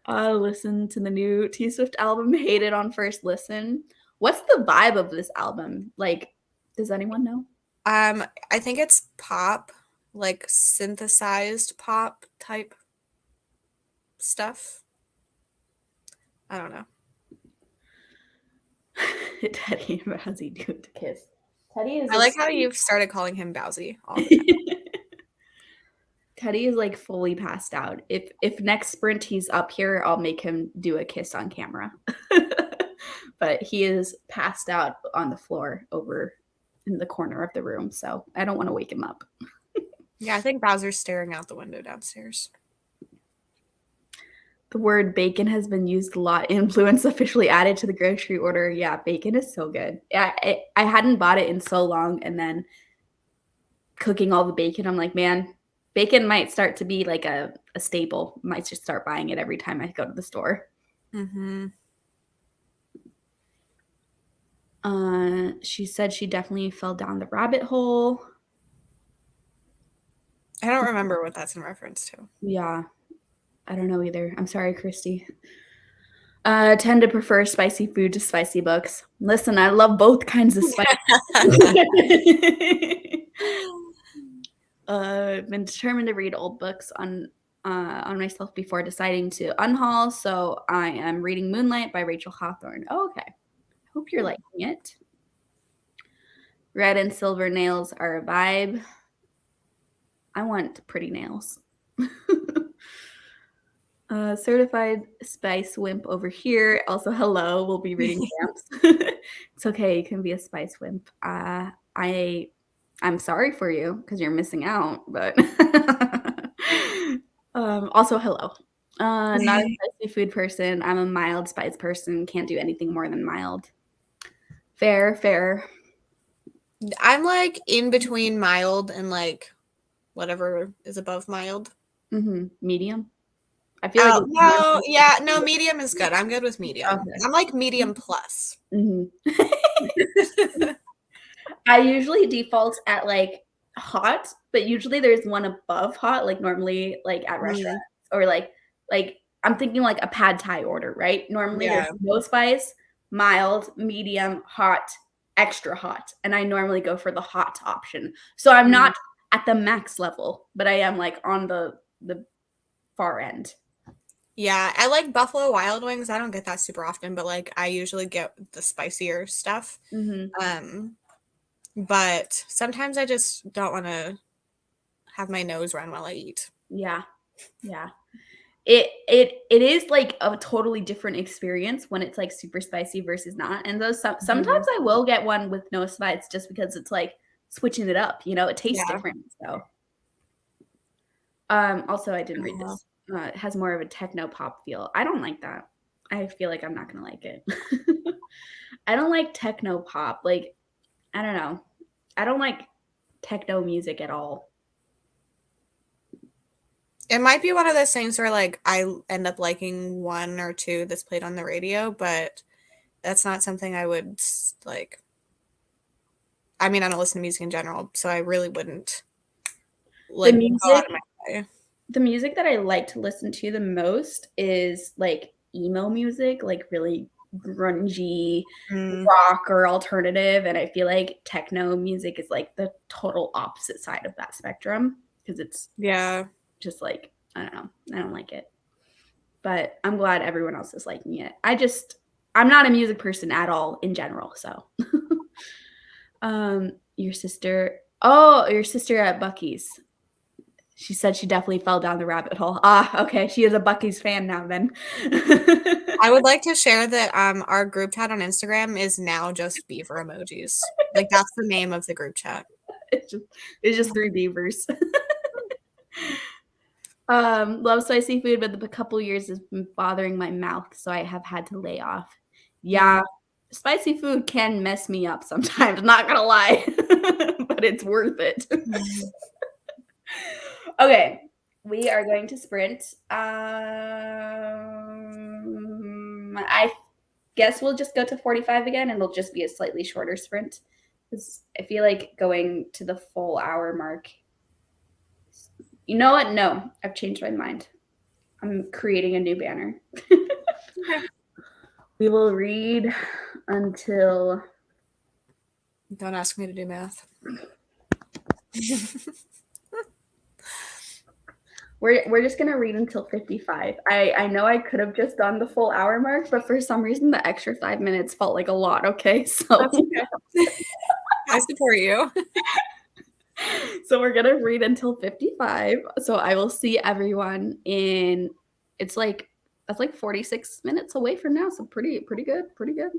Listen to the new T Swift album, Hate It on first listen. What's the vibe of this album? Like, does anyone know? I think it's pop, like synthesized pop type stuff. I don't know. Teddy, how's he doing to kiss? Teddy is. I like how you've started calling him Bowsy. Teddy is like fully passed out. If next sprint he's up here, I'll make him do a kiss on camera. But he is passed out on the floor over in the corner of the room, so I don't want to wake him up. Yeah, I think Bowser's staring out the window downstairs. The word bacon has been used a lot. Influence officially added to the grocery order. Yeah, bacon is so good. I hadn't bought it in so long, and then cooking all the bacon, I'm like, man, bacon might start to be like a staple. Might just start buying it every time I go to the store. Mm-hmm. She said she definitely fell down the rabbit hole. I don't remember what that's in reference to. Yeah. I don't know either. I'm sorry, Christy. Tend to prefer spicy food to spicy books. Listen, I love both kinds of spice. I've been determined to read old books on myself before deciding to unhaul, so I am reading Moonlight by Rachel Hawthorne. Oh, okay. Hope you're liking it. Red and silver nails are a vibe. I want pretty nails. Certified spice wimp over here. Also, hello. We'll be reading vamps. It's okay. You can be a spice wimp. I'm sorry for you because you're missing out. But also, hello. Not a spicy food person. I'm a mild spice person. Can't do anything more than mild. Fair, fair. I'm like in between mild and like whatever is above mild. Medium. I feel like Oh no, yeah, no, medium is good. I'm good with medium. Okay. I'm like medium plus. I usually default at like hot, but usually there's one above hot, like normally like at restaurants or like I'm thinking like a pad thai order, right? Normally there's Yeah. no spice, mild, medium, hot, extra hot, and I normally go for the hot option. So I'm not at the max level, but I am like on the far end. Yeah, I like Buffalo Wild Wings. I don't get that super often, but like I usually get the spicier stuff. But sometimes I just don't want to have my nose run while I eat. Yeah. Yeah. It is like a totally different experience when it's like super spicy versus not. And those sometimes I will get one with no spice just because it's like switching it up, you know, it tastes Yeah. different. So also I didn't read this. It has more of a techno pop feel. I don't like that. I feel like I'm not gonna like it. I don't like techno pop. Like, I don't know. I don't like techno music at all. It might be one of those things where like I end up liking one or two that's played on the radio, but that's not something I would like. I mean, I don't listen to music in general, so I really wouldn't The like go music out of my way. the music that I like to listen to the most is like emo music, like really grungy rock or alternative. And I feel like techno music is like the total opposite side of that spectrum because it's Yeah. just like, I don't know. I don't like it. But I'm glad everyone else is liking it. I'm not a music person at all in general. So, your sister at Bucky's. She said she definitely fell down the rabbit hole. Ah, okay. She is a Bucky's fan now then. I would like to share that our group chat on Instagram is now just beaver emojis. Like that's the name of the group chat. It's just three beavers. Love spicy food, but the couple years has been bothering my mouth, so I have had to lay off. Yeah, spicy food can mess me up sometimes, not gonna lie, but it's worth it. Okay, we are going to sprint. I guess we'll just go to 45 again, and it'll just be a slightly shorter sprint. Because I feel like going to the full hour mark. You know what? No, I've changed my mind. I'm creating a new banner. We will read until. Don't ask me to do math. We're just gonna read until 55. I know I could have just done the full hour mark, but for some reason the extra 5 minutes felt like a lot. Okay, so okay. I support you. So we're gonna read until 55. So I will see everyone in. It's like that's like 46 minutes away from now. So pretty good, pretty good.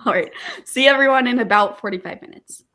All right, see everyone in about 45 minutes.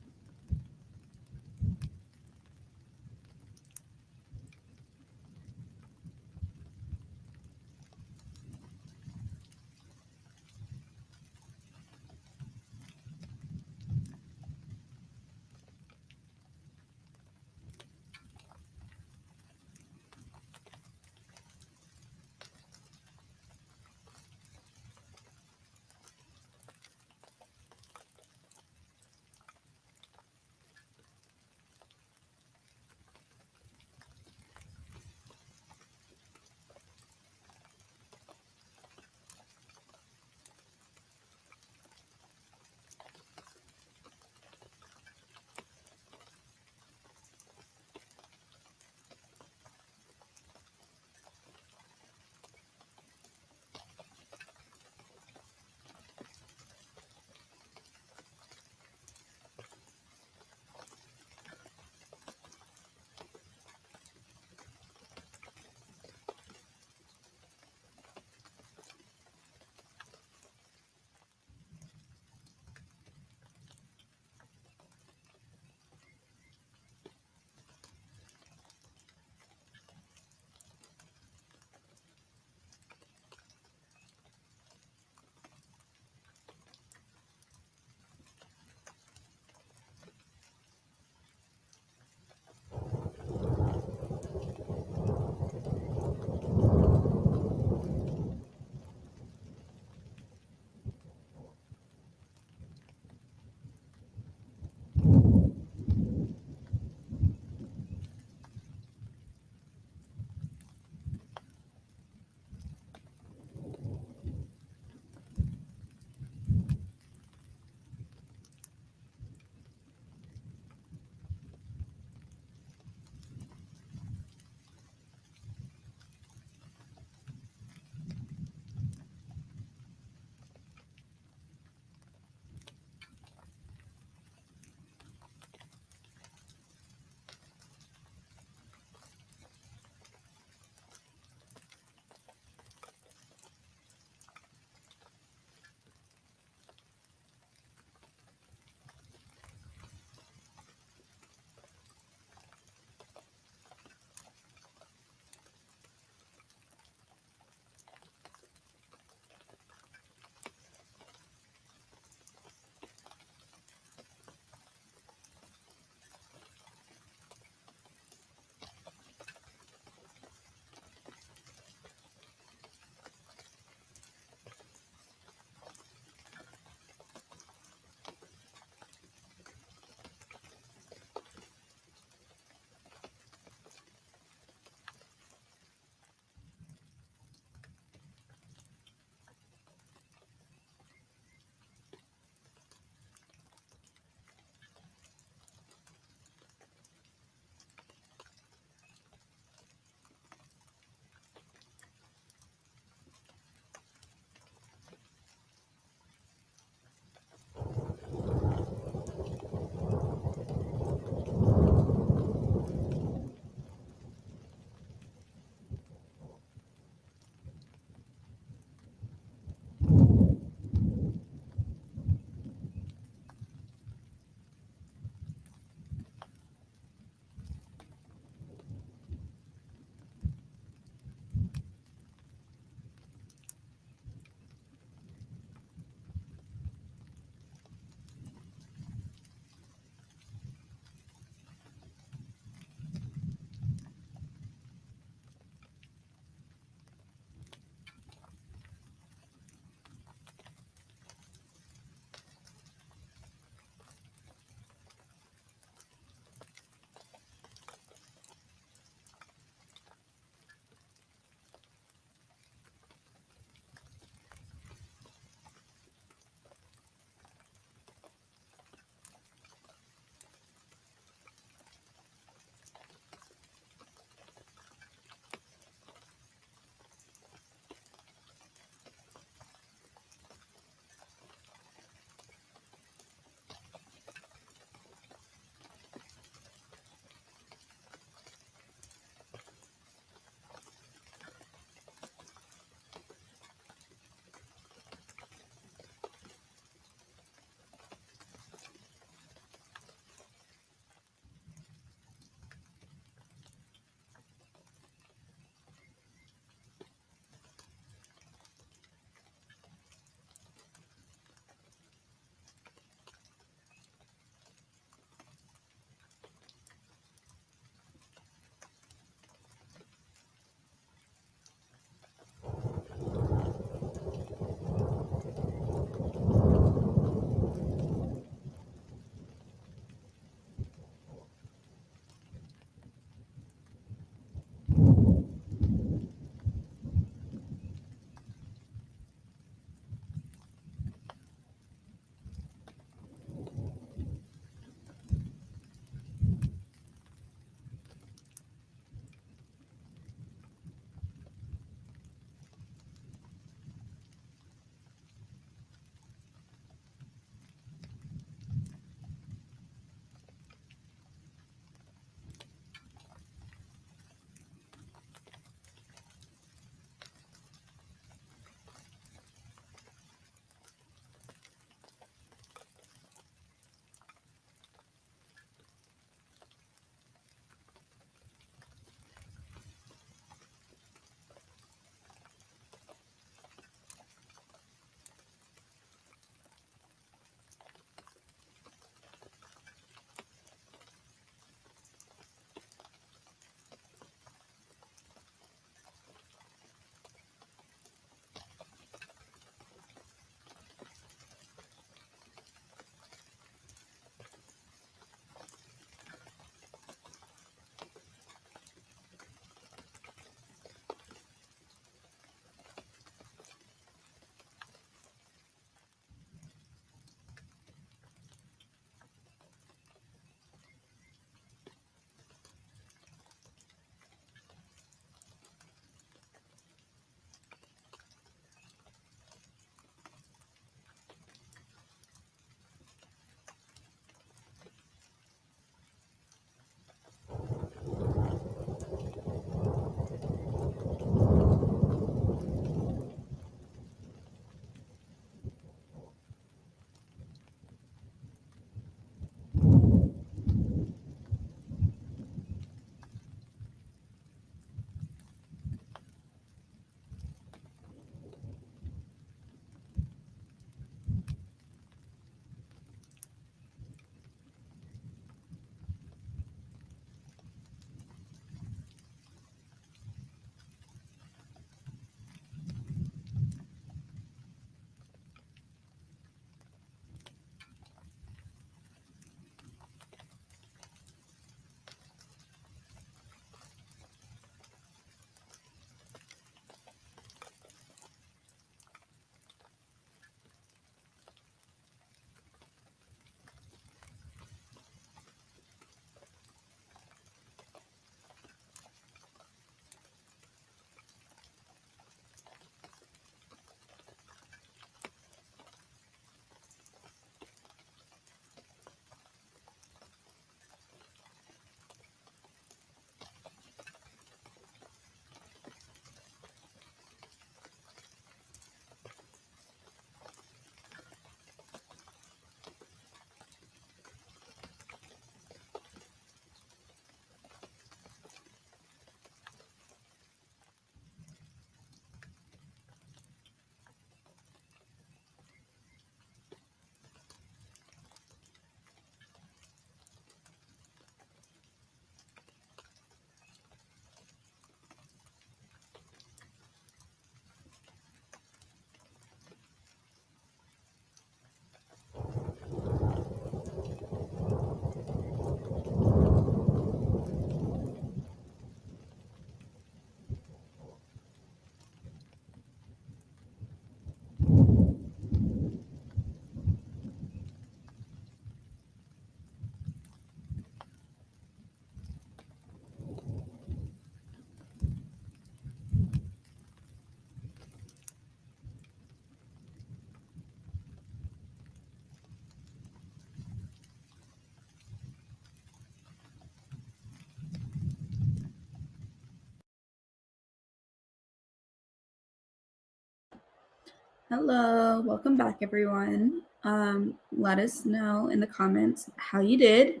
Hello, welcome back, everyone. Let us know in the comments how you did.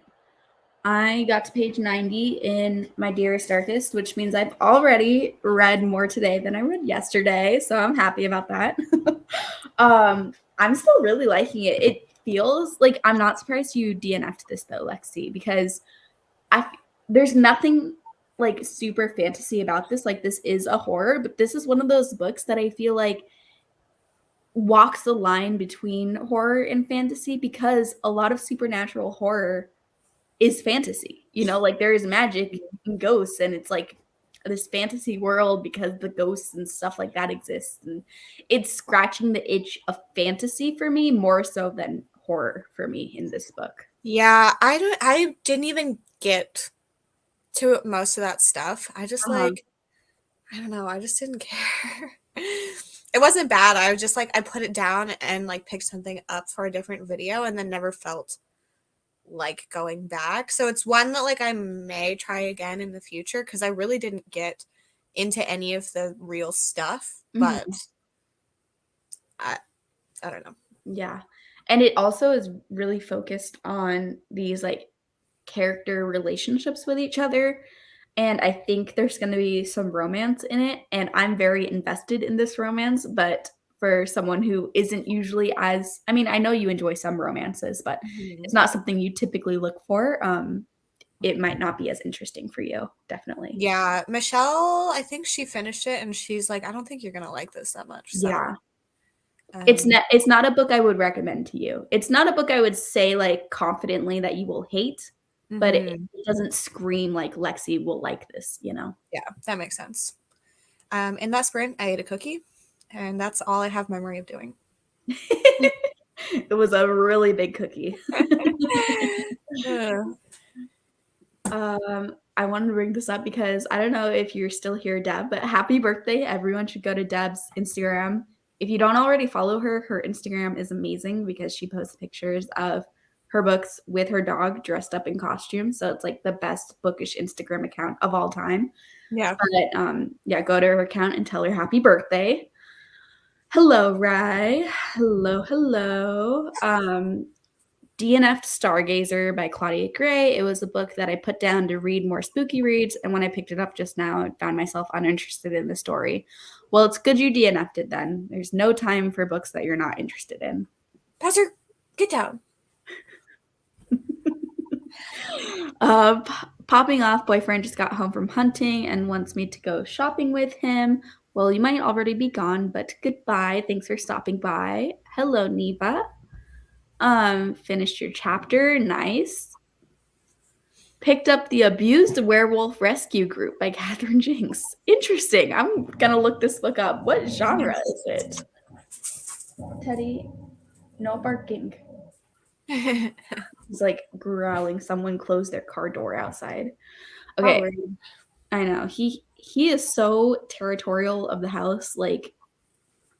I got to page 90 in My Dearest Darkest, which means I've already read more today than I read yesterday, so I'm happy about that. I'm still really liking it. It feels like I'm not surprised you DNF'd this though, Lexi, because there's nothing like super fantasy about this. Like this is a horror, but this is one of those books that I feel like walks the line between horror and fantasy because a lot of supernatural horror is fantasy. You know, like there is magic and ghosts, and it's like this fantasy world because the ghosts and stuff like that exists. And it's scratching the itch of fantasy for me more so than horror for me in this book. Yeah, I didn't even get to most of that stuff. I just like I don't know, I just didn't care. It wasn't bad. I was just like I put it down and like picked something up for a different video and then never felt like going back. So it's one that like I may try again in the future because I really didn't get into any of the real stuff, but Mhm. I I don't know. Yeah. And it also is really focused on these like character relationships with each other. And I think there's going to be some romance in it. And I'm very invested in this romance. But for someone who isn't usually as, I mean, I know you enjoy some romances, but Mhm. it's not something you typically look for. It might not be as interesting for you. Definitely. Yeah, Michelle, I think she finished it and she's like, I don't think you're gonna like this that much. Yeah. So, um, It's not a book I would recommend to you. It's not a book I would say, like, confidently that you will hate, but mhm. it doesn't scream like Lexi will like this, you know? Yeah, that makes sense. In that sprint, I ate a cookie, and that's all I have memory of doing. It was a really big cookie. Ugh. I wanted to bring this up because I don't know if you're still here, Deb, but happy birthday. Everyone should go to Deb's Instagram. If you don't already follow her, her Instagram is amazing because she posts pictures of her books with her dog dressed up in costumes. So it's like the best bookish Instagram account of all time. Yeah. But yeah, go to her account and tell her happy birthday. Hello, Rye. Hello, hello. DNF'd Stargazer by Claudia Gray. It was a book that I put down to read more spooky reads, and when I picked it up just now, I found myself uninterested in the story. Well, it's good you DNF'd it then. There's no time for books that you're not interested in. Pastor, get down. Popping off, boyfriend just got home from hunting and wants me to go shopping with him. Well, you might already be gone, but goodbye. Thanks for stopping by. Hello, Neva. Finished your chapter. Nice. Picked up The Abused Werewolf Rescue Group by Catherine Jinks. Interesting. I'm gonna look this book up. What genre is it? Teddy, no barking. He's like growling. Someone closed their car door outside. How Okay, rude. I know. He is so territorial of the house. Like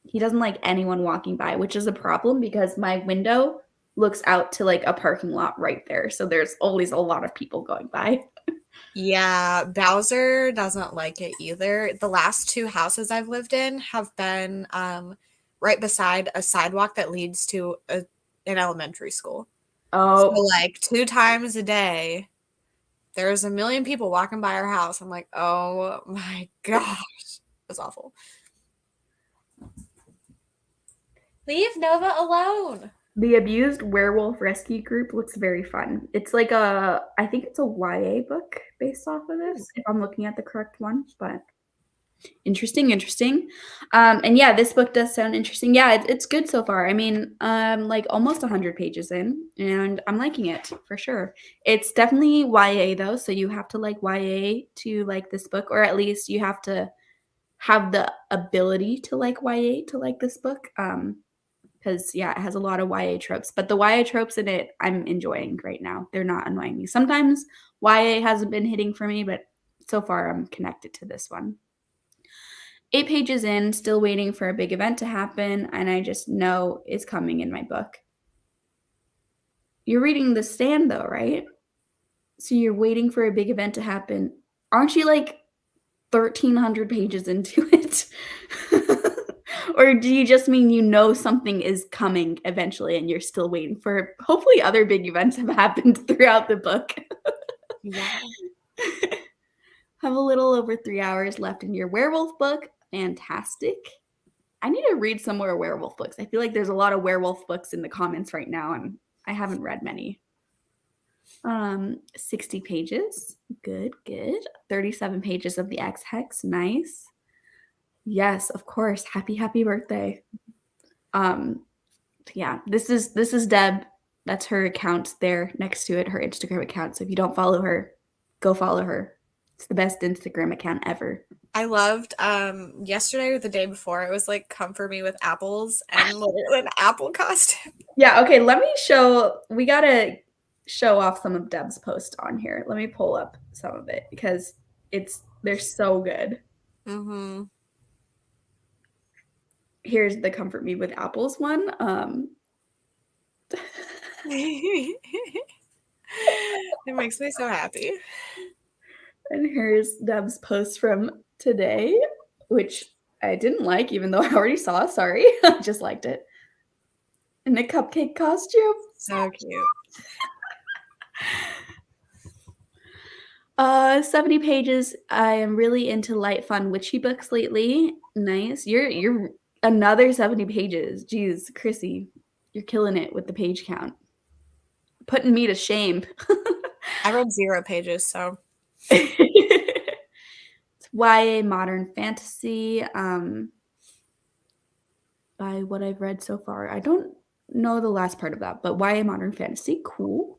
he doesn't like anyone walking by, which is a problem because my window looks out to like a parking lot right there. So there's always a lot of people going by. Yeah, Bowser doesn't like it either. The last two houses I've lived in have been right beside a sidewalk that leads to an elementary school. So, Oh, like, 2 times a day, there's a million people walking by our house. I'm like, "Oh my gosh." That's awful. Leave Nova alone. The Abused Werewolf Rescue Group looks very fun. It's like I think it's a YA book based off of this, if I'm looking at the correct one, but interesting, interesting. And yeah, this book does sound interesting. Yeah, it's good so far. I mean, like almost 100 pages in, and I'm liking it for sure. It's definitely YA though, so you have to like YA to like this book, or at least you have to have the ability to like YA to like this book. Because yeah, it has a lot of YA tropes, but the YA tropes in it I'm enjoying right now. They're not annoying me. Sometimes YA hasn't been hitting for me, but so far I'm connected to this one. 8 pages in, still waiting for a big event to happen, and I just know it's coming in my book. You're reading The Stand though, right? So you're waiting for a big event to happen. Aren't you like 1,300 pages into it? Or do you just mean you know something is coming eventually and you're still waiting for hopefully other big events have happened throughout the book? Yeah. Have a little over 3 hours left in your werewolf book. Fantastic. I need to read some more werewolf books. I feel like there's a lot of werewolf books in the comments right now, and I haven't read many. 60 pages. Good, good. 37 pages of the X Hex. Nice. Yes, of course. Happy, happy birthday. Yeah, this is Deb. That's her account there next to it, her Instagram account. So if you don't follow her, go follow her. It's the best Instagram account ever. I loved yesterday or the day before, it was like comfort me with apples and literally an apple costume. Yeah, okay, we gotta show off some of Deb's posts on here. Let me pull up some of it because they're so good. Mm-hmm. Here's the comfort me with apples one. It makes me so happy. And here's Deb's post from today, which I didn't like, even though I already saw. Sorry, I just liked it. In a cupcake costume. So cute. 70 pages. I am really into light, fun, witchy books lately. Nice. You're another 70 pages. Jeez, Chrissy, you're killing it with the page count. Putting me to shame. I read 0 pages, so. It's YA modern fantasy. By what I've read so far, I don't know the last part of that, but YA modern fantasy, cool.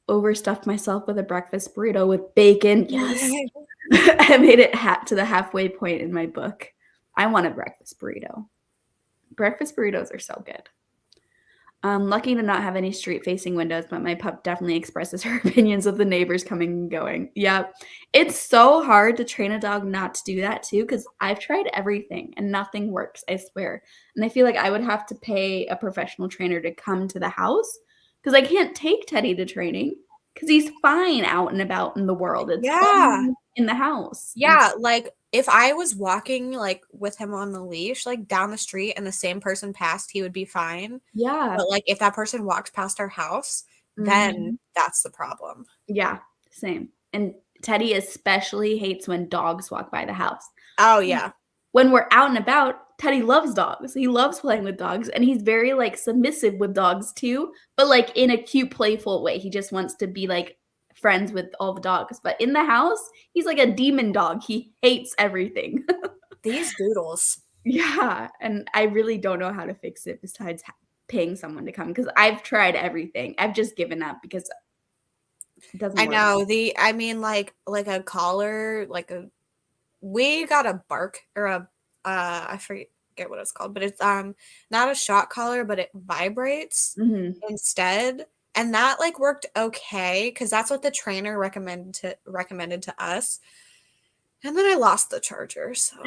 Overstuffed myself with a breakfast burrito with bacon. Yes. I made it to the halfway point in my book. I want a breakfast burrito. Breakfast burritos are so good. Lucky to not have any street-facing windows, but my pup definitely expresses her opinions of the neighbors coming and going. Yep. It's so hard to train a dog not to do that too, because I've tried everything and nothing works, I swear. And I feel like I would have to pay a professional trainer to come to the house because I can't take Teddy to training because he's fine out and about in the world. It's Yeah. fun in the house. Yeah, like if I was walking like with him on the leash, like down the street and the same person passed, he would be fine. Yeah. But like if that person walks past our house, then that's the problem. Yeah, same. And Teddy especially hates when dogs walk by the house. Oh yeah. When we're out and about, Teddy loves dogs. He loves playing with dogs and he's very like submissive with dogs too, but like in a cute, playful way. He just wants to be like friends with all the dogs. But in the house, he's like a demon dog. He hates everything. These doodles. Yeah, and I really don't know how to fix it besides paying someone to come because I've tried everything. I've just given up because it doesn't I work. know I mean like a collar, we got a bark or a I forget what it's called, but it's not a shock collar, but it vibrates instead. And that like worked okay because that's what the trainer recommended to us. And then I lost the charger, so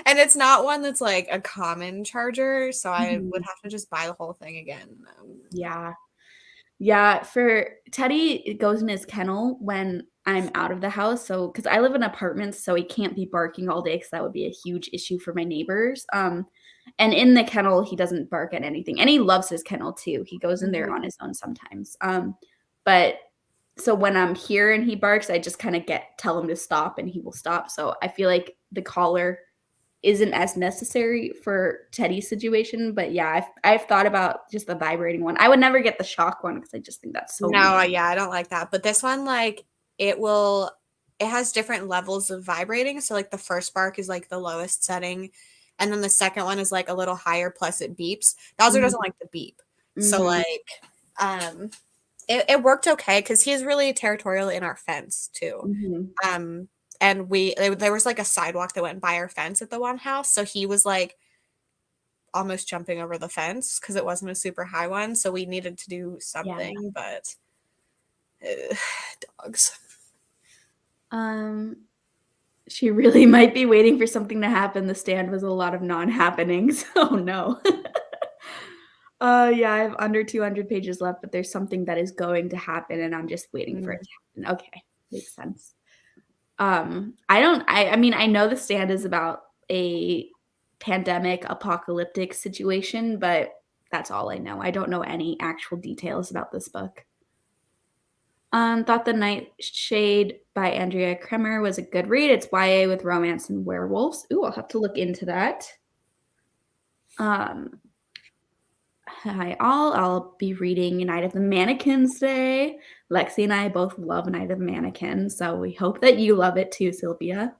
and it's not one that's like a common charger, so I would have to just buy the whole thing again. Yeah. Yeah, for Teddy, it goes in his kennel when I'm out of the house. So, because I live in apartments, so he can't be barking all day because that would be a huge issue for my neighbors. And in the kennel, he doesn't bark at anything, and he loves his kennel too. He goes in there on his own sometimes. But so when I'm here and he barks, I just kind of tell him to stop, and he will stop. So I feel like the collar isn't as necessary for Teddy's situation, but yeah, I've thought about just the vibrating one. I would never get the shock one because I just think that's so No, weird. yeah, I don't like that. But this one, like, it has different levels of vibrating. So like the first bark is like the lowest setting, and then the second one is like a little higher, plus it beeps. Bowser doesn't like the beep. So like it worked okay because he's really territorial in our fence too. And there was like a sidewalk that went by our fence at the one house, so he was like almost jumping over the fence because it wasn't a super high one, so we needed to do something. But dogs. She really might be waiting for something to happen. The stand was a lot of non-happenings. Oh no. Yeah, I have under 200 pages left, but there's something that is going to happen and I'm just waiting for it to happen. Okay, makes sense. I mean, I know the stand is about a pandemic apocalyptic situation, but that's all I know. I don't know any actual details about this book. Thought The Nightshade by Andrea Kremer was a good read. It's YA with romance and werewolves. Ooh, I'll have to look into that. Um, Hi all. I'll be reading Night of the Mannequins today. Lexi and I both love Night of the Mannequins, so we hope that you love it too, Sylvia.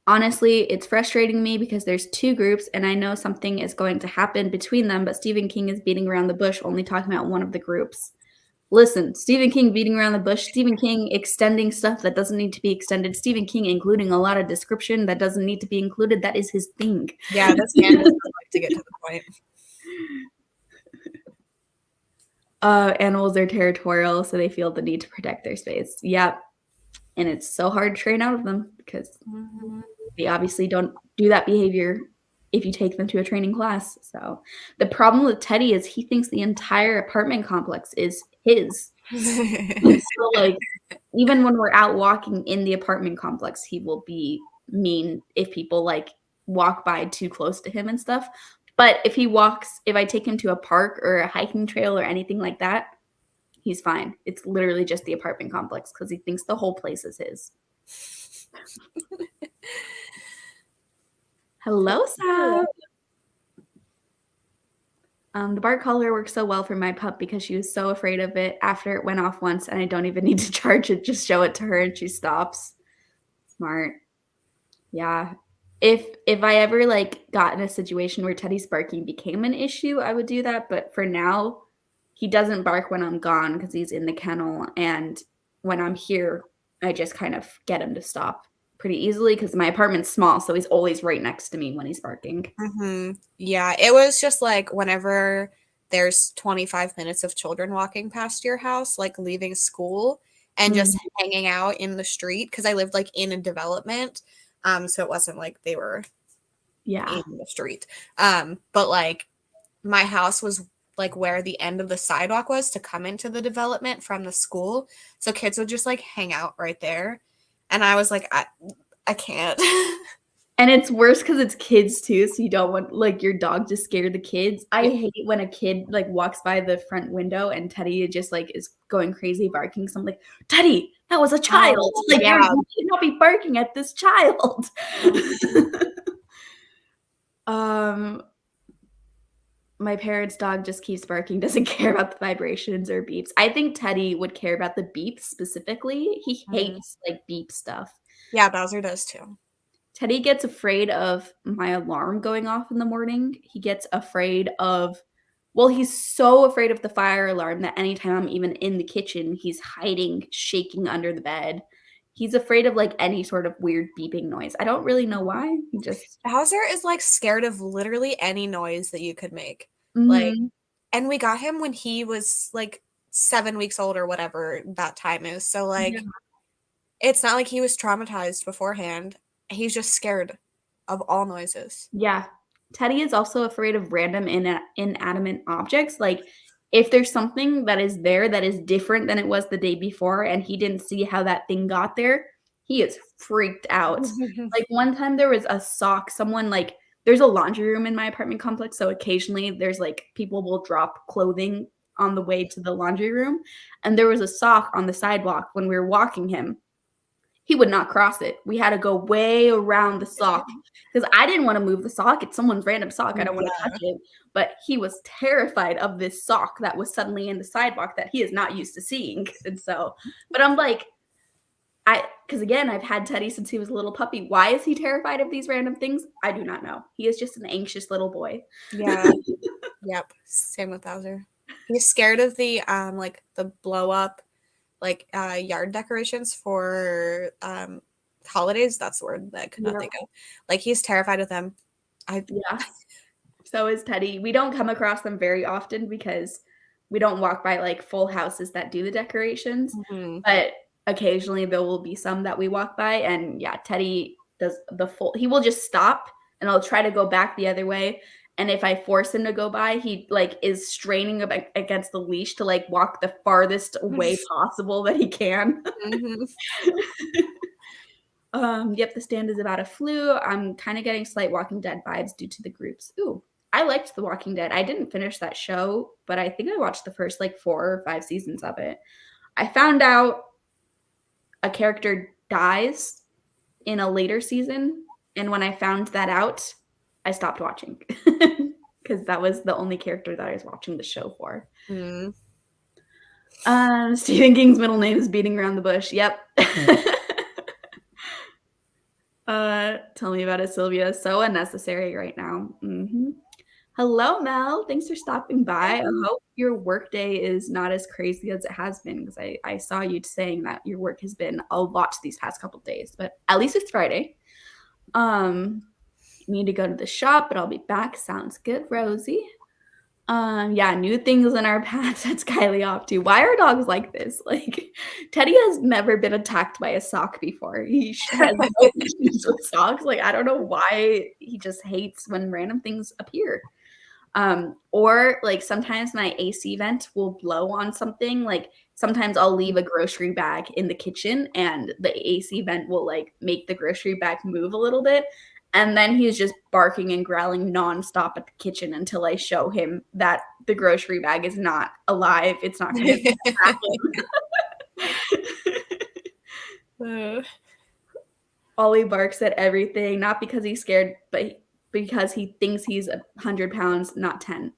Honestly, it's frustrating me because there's two groups and I know something is going to happen between them, but Stephen King is beating around the bush, only talking about one of the groups. Listen, Stephen King beating around the bush, Stephen King extending stuff that doesn't need to be extended, Stephen King including a lot of description that doesn't need to be included. That is his thing. Yeah, this man does not like to get to the point. Animals are territorial, so they feel the need to protect their space. Yep. And it's so hard to train out of them because they obviously don't do that behavior if you take them to a training class. So the problem with Teddy is he thinks the entire apartment complex is his. So like even when we're out walking in the apartment complex, he will be mean if people like walk by too close to him and stuff. But if I take him to a park or a hiking trail or anything like that, he's fine. It's literally just the apartment complex because he thinks the whole place is his. Hello, Sam. The bark collar works so well for my pup because she was so afraid of it after it went off once, and I don't even need to charge it. Just show it to her and she stops. Smart. Yeah. If I ever like got in a situation where Teddy's barking became an issue, I would do that. But for now, he doesn't bark when I'm gone because he's in the kennel, and when I'm here, I just kind of get him to stop pretty easily because my apartment's small, so he's always right next to me when he's barking. Yeah, it was just like whenever there's 25 minutes of children walking past your house, like leaving school and just hanging out in the street because I lived like in a development. So it wasn't like they were Yeah. in the street. But like my house was like where the end of the sidewalk was to come into the development from the school. So kids would just like hang out right there. And I was like, I can't. And it's worse because it's kids too, so you don't want like your dog to scare the kids. I hate when a kid like walks by the front window and Teddy just like is going crazy barking. So I'm like, Teddy, that was a child. Like yeah. you should not be barking at this child. My parents' dog just keeps barking, doesn't care about the vibrations or beeps. I think Teddy would care about the beeps specifically. He hates like beep stuff. Yeah, Bowser does too. Teddy gets afraid of my alarm going off in the morning. He gets afraid of, well, he's so afraid of the fire alarm that anytime I'm even in the kitchen, he's hiding, shaking under the bed. He's afraid of like any sort of weird beeping noise. I don't really know why. He just Bowser is like scared of literally any noise that you could make. Like, and we got him when he was like 7 weeks old or whatever that time is. So like, it's not like he was traumatized beforehand. He's just scared of all noises. Yeah. Teddy is also afraid of random inanimate objects. Like if there's something that is there that is different than it was the day before and he didn't see how that thing got there, he is freaked out. Like one time there was a sock, someone like there's a laundry room in my apartment complex, so occasionally there's like people will drop clothing on the way to the laundry room, and there was a sock on the sidewalk when we were walking him. He would not cross it. We had to go way around the sock because I didn't want to move the sock. It's someone's random sock. I don't want to touch it. But he was terrified of this sock that was suddenly in the sidewalk that he is not used to seeing. And so, but I'm like, because again, I've had Teddy since he was a little puppy. Why is he terrified of these random things? I do not know. He is just an anxious little boy. Yeah. Yep. Same with Bowser. He's scared of the like the blow up like yard decorations for holidays. That's the word that I could not think of. Like he's terrified of them. Yeah. So is Teddy. We don't come across them very often because we don't walk by like full houses that do the decorations. But occasionally there will be some that we walk by, and yeah, Teddy does the full. He will just stop and I'll try to go back the other way, and if I force him to go by, he, like, is straining against the leash to, like, walk the farthest away possible that he can. Mhm. Yep, The Stand is about a flu. I'm kinda getting slight Walking Dead vibes due to the groups. Ooh, I liked The Walking Dead. I didn't finish that show, but I think I watched the first, like, 4 or 5 seasons of it. I found out a character dies in a later season, and when I found that out, I stopped watching because that was the only character that I was watching the show for. Mm. Stephen King's middle name is beating around the bush. Yep. Tell me about it, Sylvia. So unnecessary right now. Hello, Mel. Thanks for stopping by. I hope your workday is not as crazy as it has been because I saw you saying that your work has been a lot these past couple days, but at least it's Friday. Need to go to the shop, but I'll be back. Sounds good, Rosie. Yeah, new things in our path. That's Kylie off to. Why are dogs like this? Like, Teddy has never been attacked by a sock before. He has no issues with socks. Like, I don't know why he just hates when random things appear. Or like sometimes my AC vent will blow on something. Like sometimes I'll leave a grocery bag in the kitchen and the AC vent will like make the grocery bag move a little bit. And then he's just barking and growling nonstop at the kitchen until I show him that the grocery bag is not alive. It's not going to happen. Ollie barks at everything, not because he's scared, but because he thinks he's 100 pounds, not 10.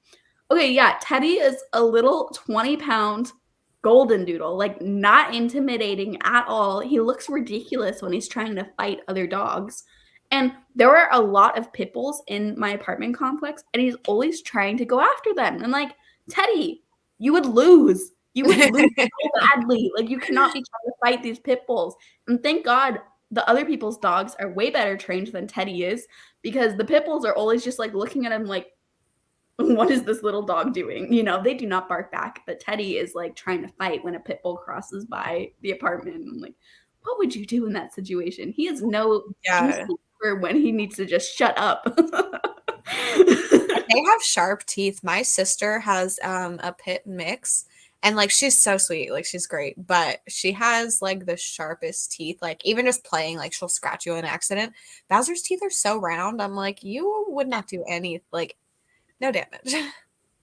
Okay, yeah, Teddy is a little 20-pound golden doodle, like not intimidating at all. He looks ridiculous when he's trying to fight other dogs. And there are a lot of pit bulls in my apartment complex, and he's always trying to go after them. And like, Teddy, you would lose. You would lose so badly. Like, you cannot be trying to fight these pit bulls. And thank God the other people's dogs are way better trained than Teddy is, because the pit bulls are always just like looking at him like, what is this little dog doing? You know, they do not bark back, but Teddy is like trying to fight when a pit bull crosses by the apartment. I'm like, what would you do in that situation? He has no instinct for when he needs to just shut up. They have sharp teeth. My sister has a pit mix, and like she's so sweet, like she's great, but she has like the sharpest teeth. Like even just playing, like she'll scratch you in an accident. Bowser's teeth are so round. I'm like, you would not do any, like, no damage.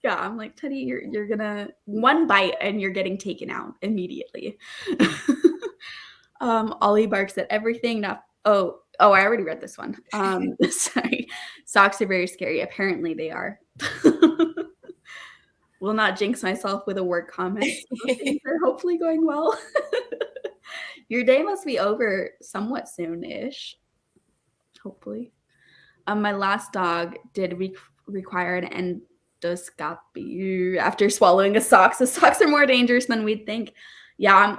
Yeah, I'm like, Teddy, you're gonna one bite and you're getting taken out immediately. Ollie barks at everything. Not I already read this one. Sorry. Socks are very scary. Apparently they are. Will not jinx myself with a work comment. So things are hopefully going well. Your day must be over somewhat soon-ish. Hopefully. My last dog did require an endoscopy after swallowing a sock. So socks are more dangerous than we'd think. Yeah,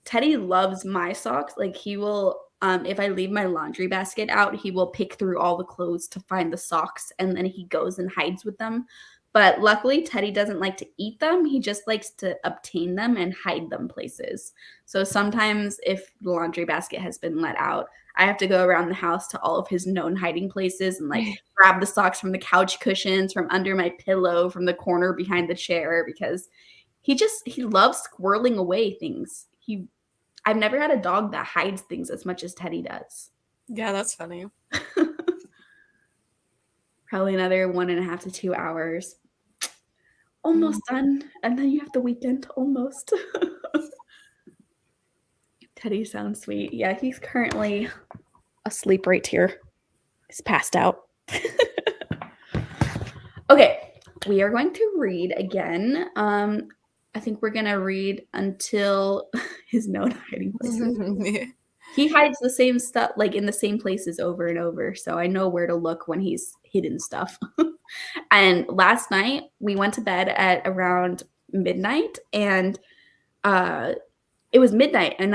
Teddy loves my socks. Like he will, if I leave my laundry basket out, he will pick through all the clothes to find the socks, and then he goes and hides with them. But luckily, Teddy doesn't like to eat them. He just likes to obtain them and hide them places. So sometimes if the laundry basket has been let out, I have to go around the house to all of his known hiding places and like grab the socks from the couch cushions, from under my pillow, from the corner behind the chair, because he loves squirreling away things. I've never had a dog that hides things as much as Teddy does. Yeah, that's funny. Probably another 1.5 to 2 hours. Almost done. And then you have the weekend almost. Teddy sounds sweet. Yeah, he's currently asleep right here. He's passed out. Okay, we are going to read again. I think we're going to read until his known hiding places. He hides the same stuff, like in the same places over and over. So I know where to look when he's hidden stuff. And last night we went to bed at around midnight, and it was midnight and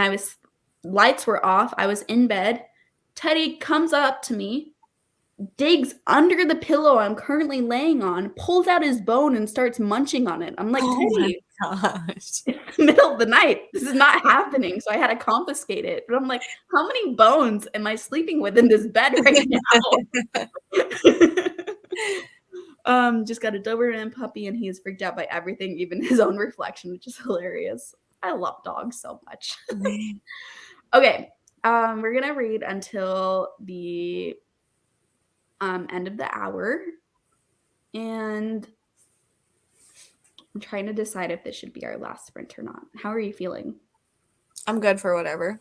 lights were off. I was in bed. Teddy comes up to me, digs under the pillow I'm currently laying on, pulls out his bone and starts munching on it. I'm like, Teddy, gosh. it's the middle of the night. This is not happening. So I had to confiscate it. But I'm like, how many bones am I sleeping with in this bed right now? Just got a Doberman puppy, and he is freaked out by everything, even his own reflection, which is hilarious. I love dogs so much. Okay, we're gonna read until the end of the hour, and I'm trying to decide if this should be our last sprint or not. How are you feeling? I'm good for whatever.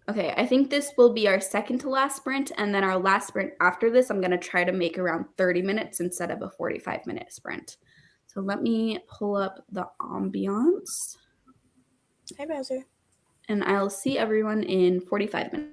Okay, I think this will be our second to last sprint, and then our last sprint after this, I'm gonna try to make around 30 minutes instead of a 45-minute sprint. So let me pull up the ambiance, Hey, Bowser. and I'll see everyone in 45 minutes.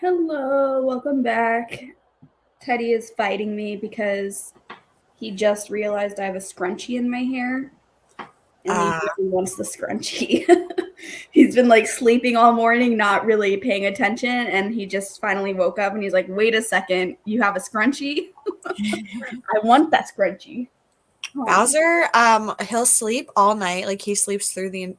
Hello, welcome back. Teddy is fighting me because he just realized I have a scrunchie in my hair and he really wants the scrunchie. He's been like sleeping all morning, not really paying attention, and he just finally woke up and he's like, wait a second, you have a scrunchie? I want that scrunchie. Oh. Bowser, he'll sleep all night. Like he sleeps through the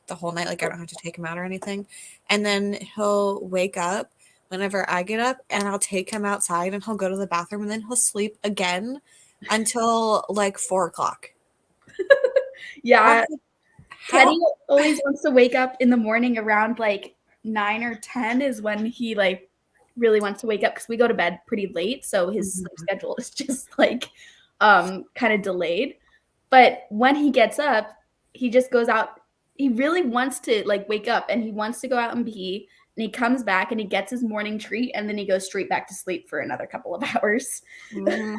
whole night. Like I don't have to take him out or anything. And then he'll wake up whenever I get up and I'll take him outside and he'll go to the bathroom and then he'll sleep again until like 4 o'clock. Yeah. Teddy always wants to wake up in the morning around like 9 or 10 is when he like really wants to wake up because we go to bed pretty late. So his sleep schedule is just like kind of delayed. But when he gets up, he just goes out. He really wants to like wake up and he wants to go out and pee. And he comes back and he gets his morning treat and then he goes straight back to sleep for another couple of hours. Mm-hmm.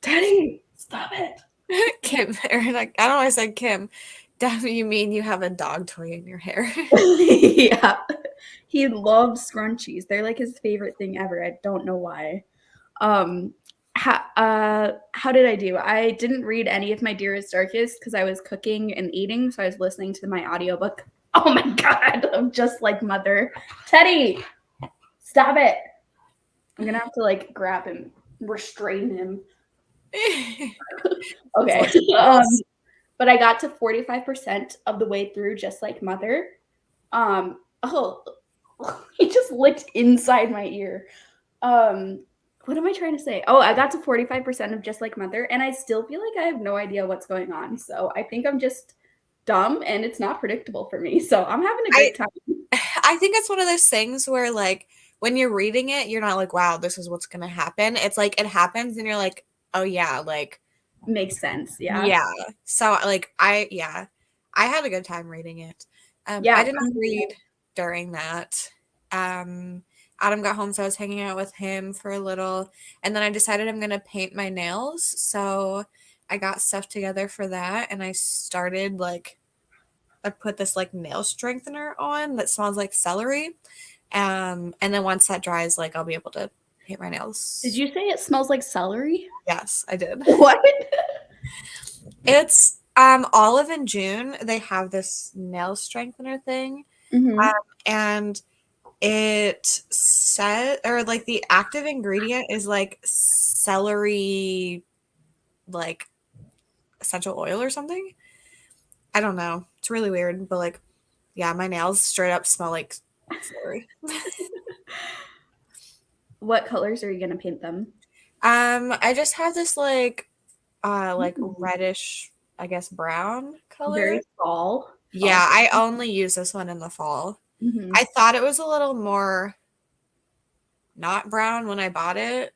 Daddy, stop it. Kim, or like, I don't know why I said Kim. You mean you have a dog toy in your hair? Yeah. He loves scrunchies. They're like his favorite thing ever. I don't know why. How did I do? I didn't read any of my Dearest Darkest because I was cooking and eating, so I was listening to my audiobook. Oh my god, I'm just like Mother. Teddy, stop it. I'm gonna have to like grab him, restrain him. Okay. But I got to 45% of the way through just like Mother. Oh, he just licked inside my ear. What am I trying to say? Oh, I got to 45% of just like Mother, and I still feel like I have no idea what's going on. So I think I'm just dumb and it's not predictable for me. So I'm having a great time. I think it's one of those things where like when you're reading it, you're not like, wow, this is what's gonna happen. It's like it happens and you're like, oh yeah, like makes sense. Yeah. Yeah. So like I had a good time reading it. Yeah. I didn't read during that. Adam got home, so I was hanging out with him for a little, and then I decided I'm gonna paint my nails. So I got stuff together for that, and I started like I put this like nail strengthener on that smells like celery. And then once that dries, like I'll be able to paint my nails. Did you say it smells like celery? Yes, I did. What? It's Olive and June. They have this nail strengthener thing, and it said, or like the active ingredient is like celery, like essential oil or something. I don't know. It's really weird, but like, yeah, my nails straight up smell like celery. What colors are you gonna paint them? I just have this like reddish, I guess brown color. Very fall. Yeah, I only use this one in the fall. I thought it was a little more not brown when I bought it,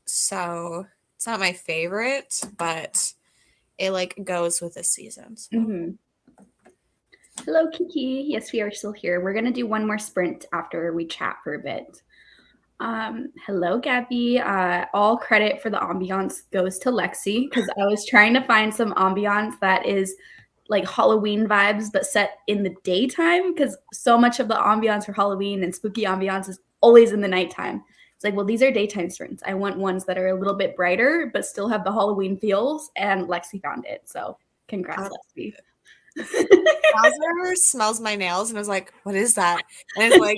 so it's not my favorite, but it like goes with the season. So. Hello, Kiki. Yes, we are still here. We're gonna do one more sprint after we chat for a bit. Hello, Gabby. All credit for the ambiance goes to Lexi because I was trying to find some ambiance that is like Halloween vibes, but set in the daytime because so much of the ambiance for Halloween and spooky ambiance is always in the nighttime. It's like, well, these are daytime sprints. I want ones that are a little bit brighter, but still have the Halloween feels. And Lexi found it. So congrats, Lexi. Bowser smells my nails and was like, what is that? And it's like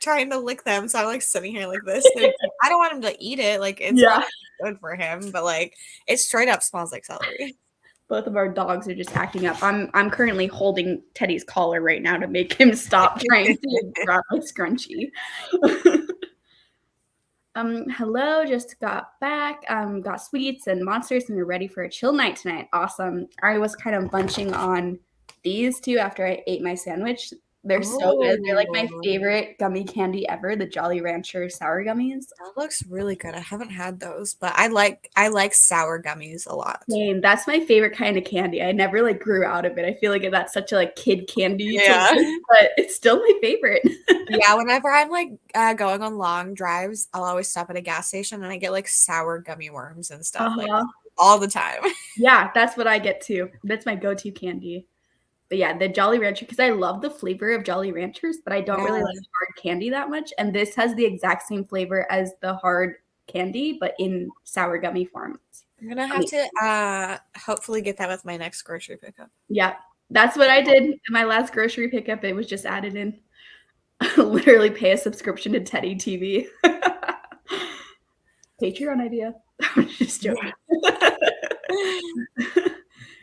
trying to lick them. So I'm like sitting here like this. I don't want him to eat it. Like it's not good for him, but like it straight up smells like celery. Both of our dogs are just acting up. I'm currently holding Teddy's collar right now to make him stop trying to grab my scrunchie. Hello, just got back. Got sweets and monsters and we're ready for a chill night tonight. Awesome. I was kind of bunching on these two after I ate my sandwich. They're so good. They're like my favorite gummy candy ever, the Jolly Rancher sour gummies. That looks really good. I haven't had those, but I like sour gummies a lot. Same. That's my favorite kind of candy. I never like grew out of it. I feel like that's such a like kid candy, but it's still my favorite. Yeah, whenever I'm like going on long drives, I'll always stop at a gas station and I get like sour gummy worms and stuff like all the time. Yeah, that's what I get too. That's my go-to candy. But yeah, the Jolly Rancher, because I love the flavor of Jolly Ranchers, but I don't really Yeah. like hard candy that much. And this has the exact same flavor as the hard candy, but in sour gummy form. I'm gonna have to hopefully get that with my next grocery pickup. Yeah, that's what I did in my last grocery pickup. It was just added in. Literally pay a subscription to Teddy TV. Patreon idea. I'm just joking.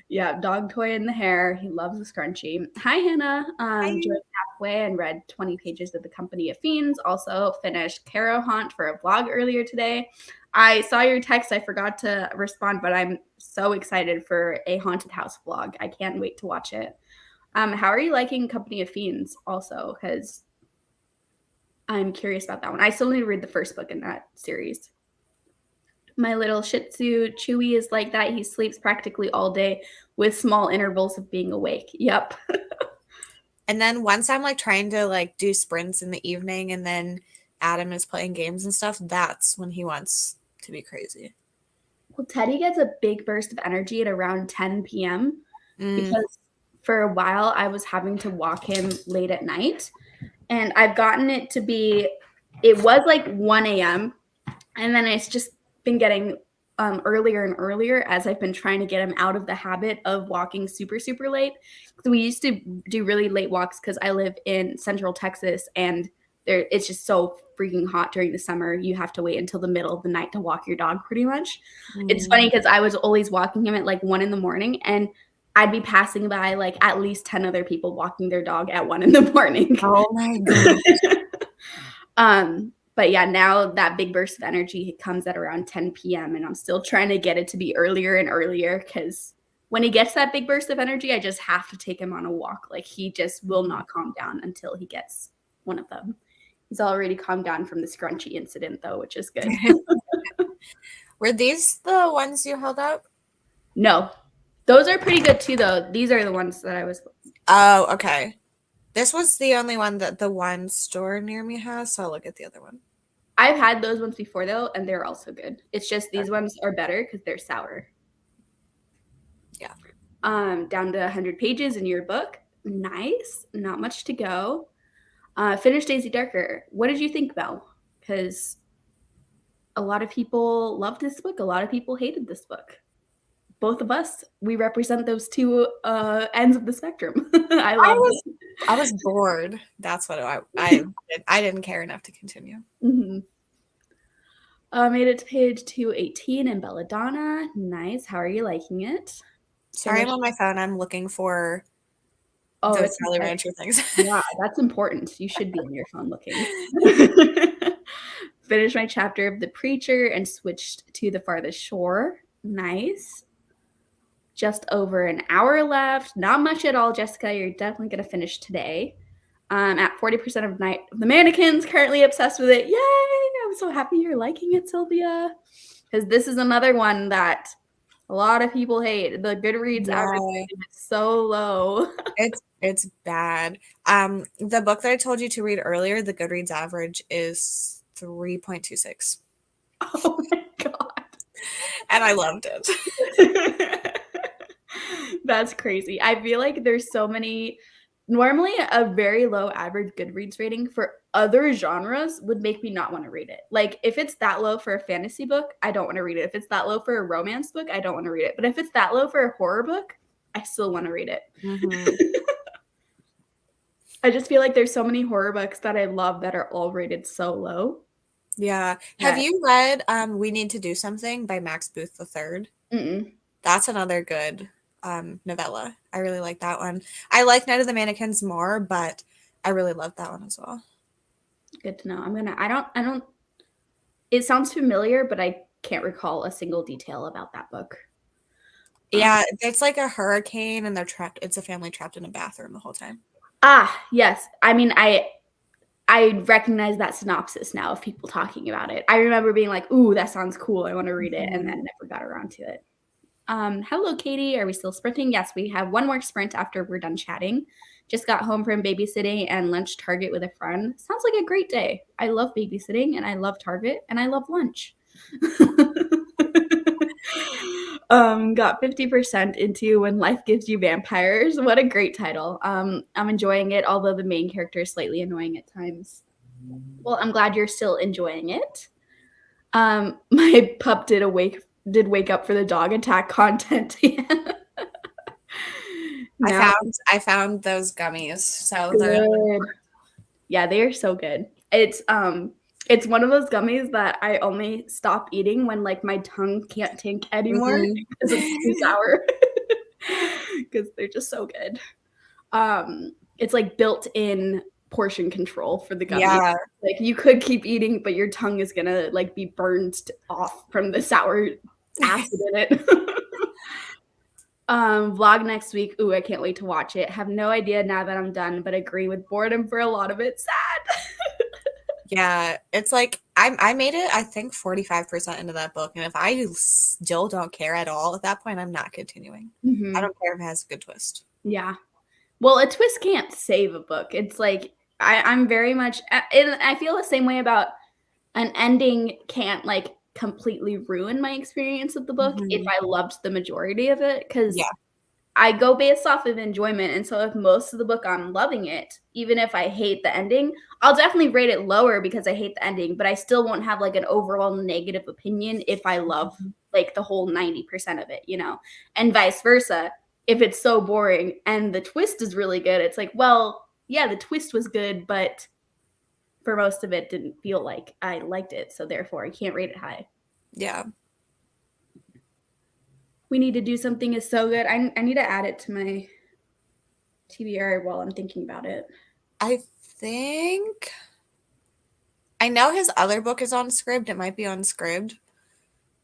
Yeah, dog toy in the hair. He loves the scrunchie. Hi, Hannah. Joined halfway and read 20 pages of The Company of Fiends. Also finished Caro Haunt for a vlog earlier today. I saw your text. I forgot to respond, but I'm so excited for a haunted house vlog. I can't wait to watch it. How are you liking Company of Fiends also? Because I'm curious about that one. I still need to read the first book in that series. My little Shih Tzu, Chewy, is like that. He sleeps practically all day with small intervals of being awake. Yep. And then once I'm like trying to like do sprints in the evening and then Adam is playing games and stuff, that's when he wants to be crazy. Well, Teddy gets a big burst of energy at around 10 p.m. because for a while I was having to walk him late at night. And I've gotten it to be, it was like 1 a.m. And then it's just been getting earlier and earlier as I've been trying to get him out of the habit of walking super, super late. So we used to do really late walks because I live in Central Texas and it's just so freaking hot during the summer. You have to wait until the middle of the night to walk your dog pretty much. It's funny because I was always walking him at like 1 a.m. and I'd be passing by like at least 10 other people walking their dog at 1 a.m. Oh my god. But yeah, now that big burst of energy comes at around 10 p.m. and I'm still trying to get it to be earlier and earlier because when he gets that big burst of energy, I just have to take him on a walk. Like he just will not calm down until he gets one of them. He's already calmed down from the scrunchy incident though, which is good. Were these the ones you held up? No, those are pretty good too though. These are the ones that I was. Oh, okay. This was the only one that the one store near me has, so I'll look at the other one. I've had those ones before though, and they're also good. It's just these ones are better because they're sour. Yeah. Down to 100 pages in your book. Nice. Not much to go. Finished Daisy Darker. What did you think, Belle? Because a lot of people loved this book. A lot of people hated this book. Both of us, we represent those two ends of the spectrum. I was bored. That's what I didn't care enough to continue. Mm-hmm. Made it to page 218 in Belladonna. Nice. How are you liking it? Sorry, I'm on my phone. I'm looking for those Jolly Rancher things. Yeah, that's important. You should be on your phone looking. Finished my chapter of The Preacher and switched to The Farthest Shore. Nice. Just over an hour left. Not much at all, Jessica. You're definitely going to finish today. At 40% of Night of the Mannequins, currently obsessed with it. Yay! I'm so happy you're liking it, Sylvia. Because this is another one that a lot of people hate. The Goodreads average is so low. It's bad. The book that I told you to read earlier, the Goodreads average is 3.26. Oh my god. And I loved it. That's crazy. I feel like there's so many. Normally, a very low average Goodreads rating for other genres would make me not want to read it. Like, if it's that low for a fantasy book, I don't want to read it. If it's that low for a romance book, I don't want to read it. But if it's that low for a horror book, I still want to read it. Mm-hmm. I just feel like there's so many horror books that I love that are all rated so low. Yeah. Have you read We Need to Do Something by Max Booth III? Mm-mm. That's another good novella. I really like that one. I like Night of the Mannequins more, but I really love that one as well. Good to know. I don't, it sounds familiar, but I can't recall a single detail about that book. Yeah, it's like a hurricane and it's a family trapped in a bathroom the whole time. Ah, yes. I mean, I recognize that synopsis now of people talking about it. I remember being like, ooh, that sounds cool. I want to read it. And then never got around to it. Hello, Katie. Are we still sprinting? Yes, we have one more sprint after we're done chatting. Just got home from babysitting and lunch Target with a friend. Sounds like a great day. I love babysitting and I love Target and I love lunch. Got 50% into When Life Gives You Vampires. What a great title. I'm enjoying it, although the main character is slightly annoying at times. Well, I'm glad you're still enjoying it. My pup did wake up for the dog attack content. Now I found those gummies. So they're good. Yeah, they are so good. It's one of those gummies that I only stop eating when like my tongue can't take anymore Mhm. because it's too sour. Because they're just so good. It's like built-in portion control for the gummy. Yeah. Like you could keep eating, but your tongue is gonna like be burned off from the sour acid in it. Vlog next week. Ooh, I can't wait to watch it. Have no idea now that I'm done, but agree with boredom for a lot of it. Sad. Yeah, it's like I made it, I think 45% into that book, and if I still don't care at all at that point, I'm not continuing. I Mhm. don't care if it has a good twist. Yeah. Well, a twist can't save a book. It's like I'm very much, and I feel the same way about an ending can't like completely ruin my experience of the book if Mhm. I loved the majority of it because Yeah. I go based off of enjoyment. And so if most of the book I'm loving it, even if I hate the ending, I'll definitely rate it lower because I hate the ending, but I still won't have like an overall negative opinion if I love Mhm. like the whole 90% of it, and vice versa. If it's so boring and the twist is really good, it's like, well, yeah, the twist was good, but for most of it didn't feel like I liked it. So therefore I can't rate it high. Yeah. We need to do something is so good. I need to add it to my TBR while I'm thinking about it. I think I know his other book is on Scribd. It might be on Scribd.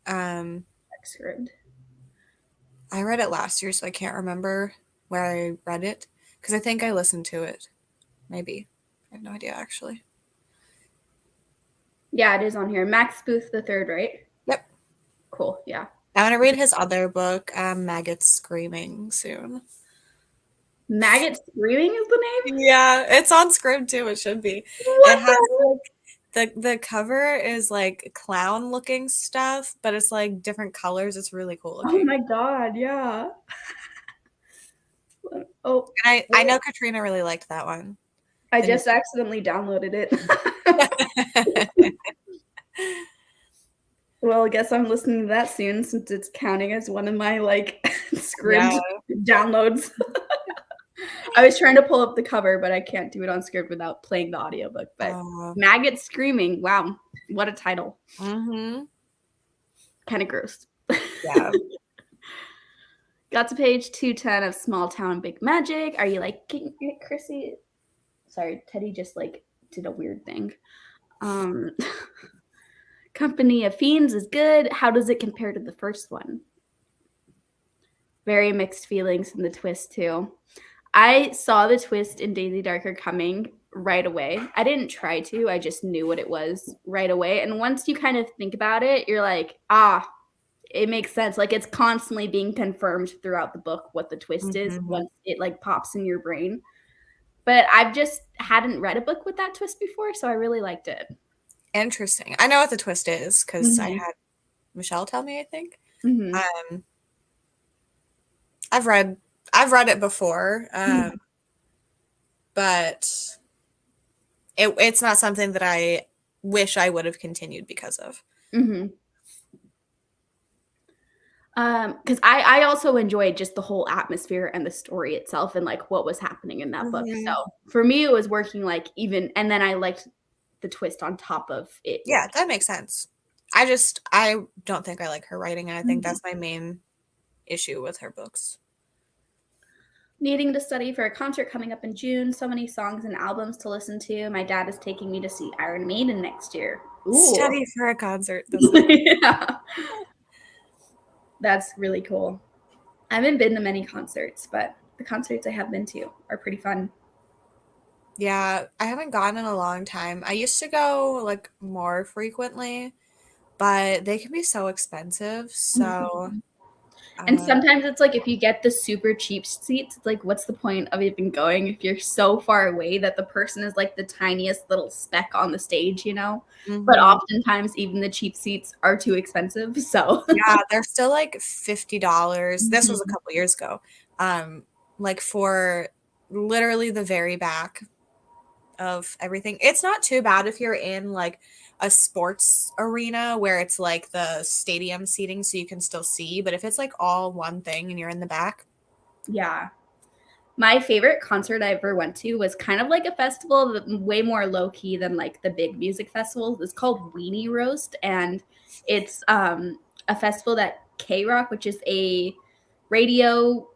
Um, Script. I read it last year, so I can't remember where I read it because I think I listened to it. Maybe. I have no idea actually. Yeah, it is on here. Max Booth the third, right? Yep. Cool. Yeah. I want to read his other book, Maggots Screaming, soon. Maggot Screaming is the name? Yeah, it's on Scribd too. It should be. It What has the the cover is like clown looking stuff, but it's like different colors. It's really cool heck? Oh looking. my god, yeah. Oh, And I know Katrina really liked that one. I The new just accidentally downloaded it. Well, I guess I'm listening to that soon since it's counting as one of my like Yeah. Scribd downloads. I was trying to pull up the cover, but I can't do it on Scribd without playing the audiobook. But Oh. Maggot Screaming, wow, what a title. Mm-hmm. Kind of gross. Yeah. Got to page 210 of Small Town Big Magic. Are you liking it, Chrissy? Sorry, Teddy just like did a weird thing. Um, Company of Fiends is good. How does it compare to the first one? Very mixed feelings in the twist, too. I saw the twist in Daisy Darker coming right away. I didn't try to, I just knew what it was right away. And once you kind of think about it, you're like, it makes sense. Like it's constantly being confirmed throughout the book what the twist is Mm-hmm. once it like pops in your brain. But I've just hadn't read a book with that twist before, so I really liked it. Interesting. I know what the twist is because I Mhm. had Michelle tell me, I think. Mhm. Um, I've read I've read it before, but it's not something that I wish I would have continued because of. Mhm. Because I also enjoyed just the whole atmosphere and the story itself and like what was happening in that book. So Mhm. for me, it was working like even, and then I liked the twist on top of it Yeah, working. that makes sense. I don't think I like her writing, and I think Mhm. that's my main issue with her books. Needing to study for a concert coming up in June. So many songs and albums to listen to. My dad is taking me to see Iron Maiden next year. Ooh. Study for a concert. That's so Yeah. That's really cool. I haven't been to many concerts, but the concerts I have been to are pretty fun. yeah, I haven't gone in a long time. I used to go like more frequently, but they can be so expensive. So Mhm. And sometimes it's like if you get the super cheap seats, it's like, what's the point of even going if you're so far away that the person is like the tiniest little speck on the stage, you know? But Mhm. oftentimes, even the cheap seats are too expensive. So, Yeah, they're still like $50. This was a Mhm. couple years ago. Like for literally the very back of everything. It's not too bad if you're in like a sports arena where it's like the stadium seating so you can still see, but if it's like all one thing and you're in the back, Yeah. My favorite concert I ever went to was kind of like a festival, but way more low key than like the big music festivals. It's called Weenie Roast, and it's a festival that K Rock, which is a radio,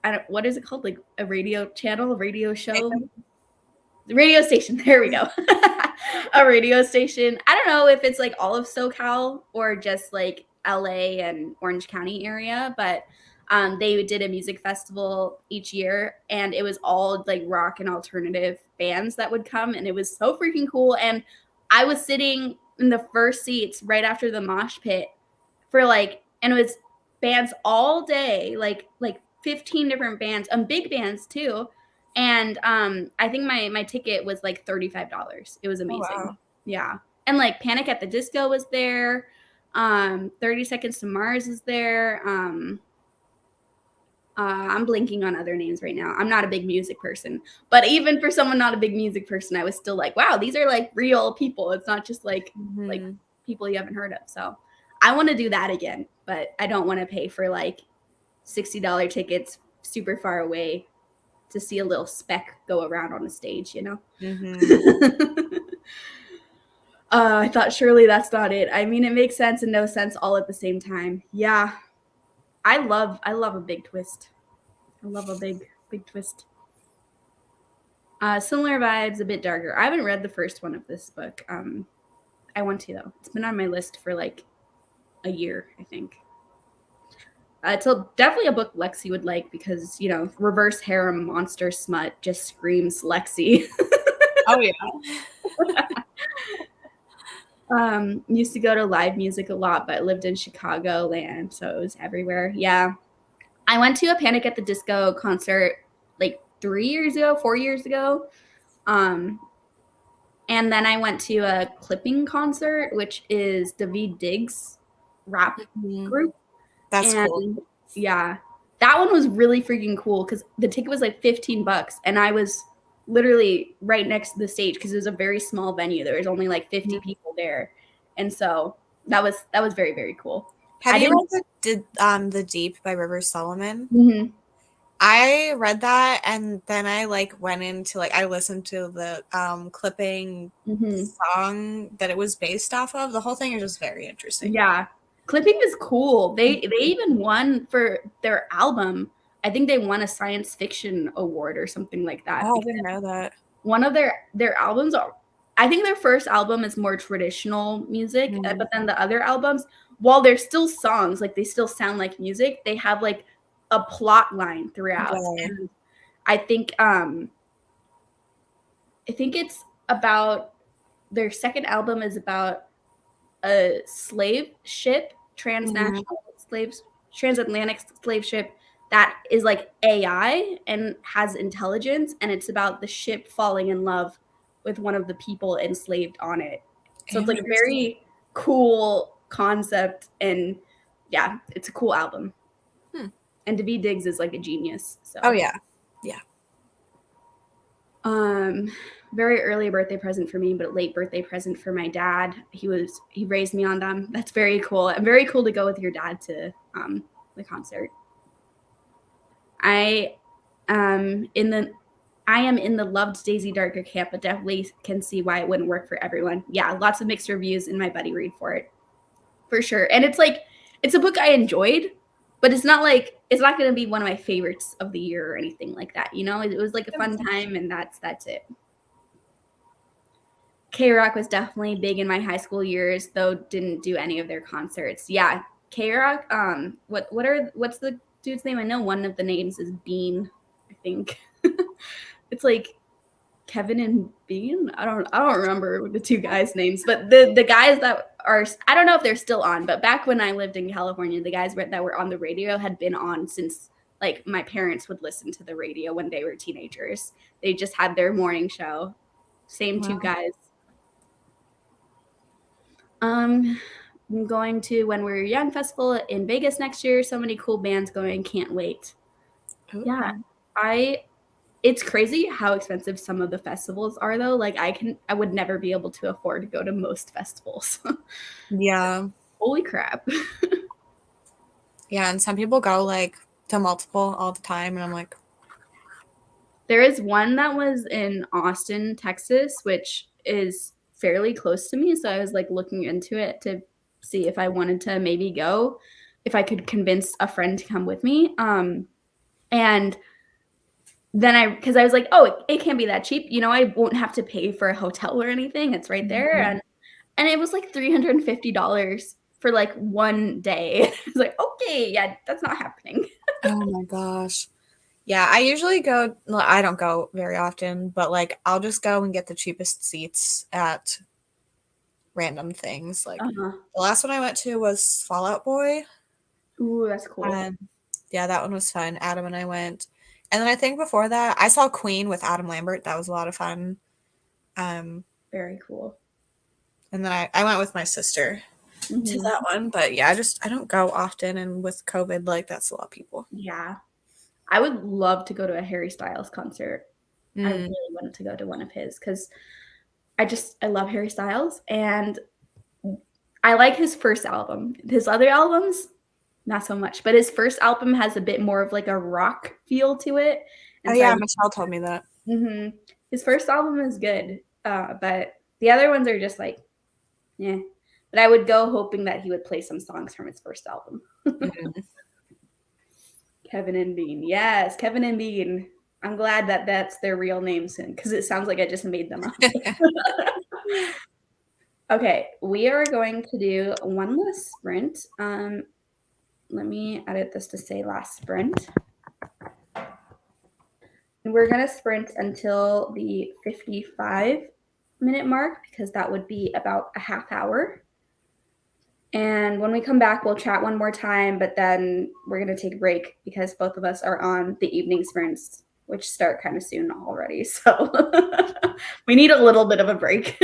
I don't, what is it called? Like a radio channel, a radio show, radio station. There we go. A radio station. I don't know if it's like all of SoCal or just like LA and Orange County area, but they did a music festival each year, and it was all like rock and alternative bands that would come, and it was so freaking cool. And I was sitting in the first seats right after the mosh pit for like, and it was bands all day, like 15 different bands, big bands too. And I think my ticket was like $35. It was oh amazing. wow. Yeah. And like Panic at the Disco was there. 30 Seconds to Mars is there. I'm blinking on other names right now. I'm not a big music person, but even for someone not a big music person, I was still like, wow, these are like real people. It's not just like Mhm. people you haven't heard of. So I want to do that again, but I don't want to pay for like $60 tickets super far away to see a little speck go around on the stage, you know? Mhm. I thought surely that's not it. I mean, it makes sense and no sense all at the same time. Yeah, I love a big twist. I love a big twist. Similar vibes, a bit darker. I haven't read the first one of this book. I want to though. It's been on my list for like a year, I think. Definitely a book Lexi would like because you know reverse harem monster smut just screams Lexi. Oh yeah. Used to go to live music a lot, but lived in Chicago land, so it was everywhere. Yeah, I went to a Panic at the Disco concert like 3 years ago, 4 years ago. Um, And then I went to a clipping concert, which is David Diggs' rap Mhm. group. That's cool. And yeah, that one was really freaking cool because the ticket was like $15 and I was literally right next to the stage because it was a very small venue. There was only like 50 Mhm. people there. And so that was very, very cool. Have I you didn't. read the Deep by Rivers Solomon? Mhm. I read that and then I like went into like I listened to the clipping Mhm. song that it was based off of. The whole thing is just very interesting. Yeah. Clipping is cool. They even won for their album. I think they won a science fiction award or something like that Oh, I because didn't know that. one of their albums are, I think their first album is more traditional music, Mhm. but then the other albums, while they're still songs, like they still sound like music, they have like a plot line throughout. Yeah. And I think it's about their second album is about a slave ship, Mhm. transatlantic slave ship that is like AI and has intelligence, and it's about the ship falling in love with one of the people enslaved on it. So it's like a Interesting. very cool concept, and yeah, it's a cool album. Hmm. And Daveed Diggs is like a genius. Oh So yeah. Yeah. Um, very early birthday present for me, but a late birthday present for my dad. He raised me on them. That's very cool. And very cool to go with your dad to the concert. I in the I am in the loved Daisy Darker camp, but definitely can see why it wouldn't work for everyone. Yeah, lots of mixed reviews in my buddy read for it. For sure. And it's like it's a book I enjoyed, but it's not gonna be one of my favorites of the year or anything like that. You know, it was like a fun time and that's it. K Rock was definitely big in my high school years, though didn't do any of their concerts. Yeah, K Rock. What's the dude's name? I know one of the names is Bean. I think it's like Kevin and Bean. I don't remember the two guys' names, but the guys that are, I don't know if they're still on, but back when I lived in California, the guys that were on the radio had been on since like my parents would listen to the radio when they were teenagers. They just had their morning show. Same two Wow. guys. I'm going to When We Were Young festival in Vegas next year. So many cool bands going. Can't wait. Yeah, Ooh. I it's crazy how expensive some of the festivals are though. Like I would never be able to afford to go to most festivals. Yeah. Holy crap. Yeah, and some people go like to multiple all the time, and I'm like, There is one that was in Austin, Texas, which is fairly close to me, so I was like looking into it to see if I wanted to maybe go, if I could convince a friend to come with me. And then because I was like, oh, it can't be that cheap. I won't have to pay for a hotel or anything. It's right there. Mhm. And it was like $350 for like one day. I was like, okay, yeah, that's not happening. Oh my gosh. Yeah, I usually go, well, I don't go very often, but like I'll just go and get the cheapest seats at random things. Like Uh-huh. the last one I went to was Fallout Boy. Ooh, that's cool. And yeah, that one was fun. Adam and I went. And then I think before that, I saw Queen with Adam Lambert. That was a lot of fun. Um, Very cool. and then I went with my sister to Hmm. that one. But yeah, I don't go often. And with COVID, like that's a lot of people. Yeah. I would love to go to a Harry Styles concert. I Mm. really wanted to go to one of his because I love Harry Styles and I like his first album. His other albums, not so much, but his first album has a bit more of like a rock feel to it. Oh And so yeah, Michelle told me that. his first album is good, but the other ones are just like, yeah. But I would go hoping that he would play some songs from his first album. Mm. Kevin and Bean. Yes, Kevin and Bean. I'm glad that that's their real names because it sounds like I just made them up. Okay, we are going to do one last sprint. Let me edit this to say last sprint. And we're going to sprint until the 55-minute mark because that would be about a half hour. And when we come back, we'll chat one more time, but then we're going to take a break because both of us are on the evening sprints, which start kind of soon already. So we need a little bit of a break.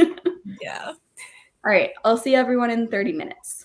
Yeah. All right, I'll see everyone in 30 minutes.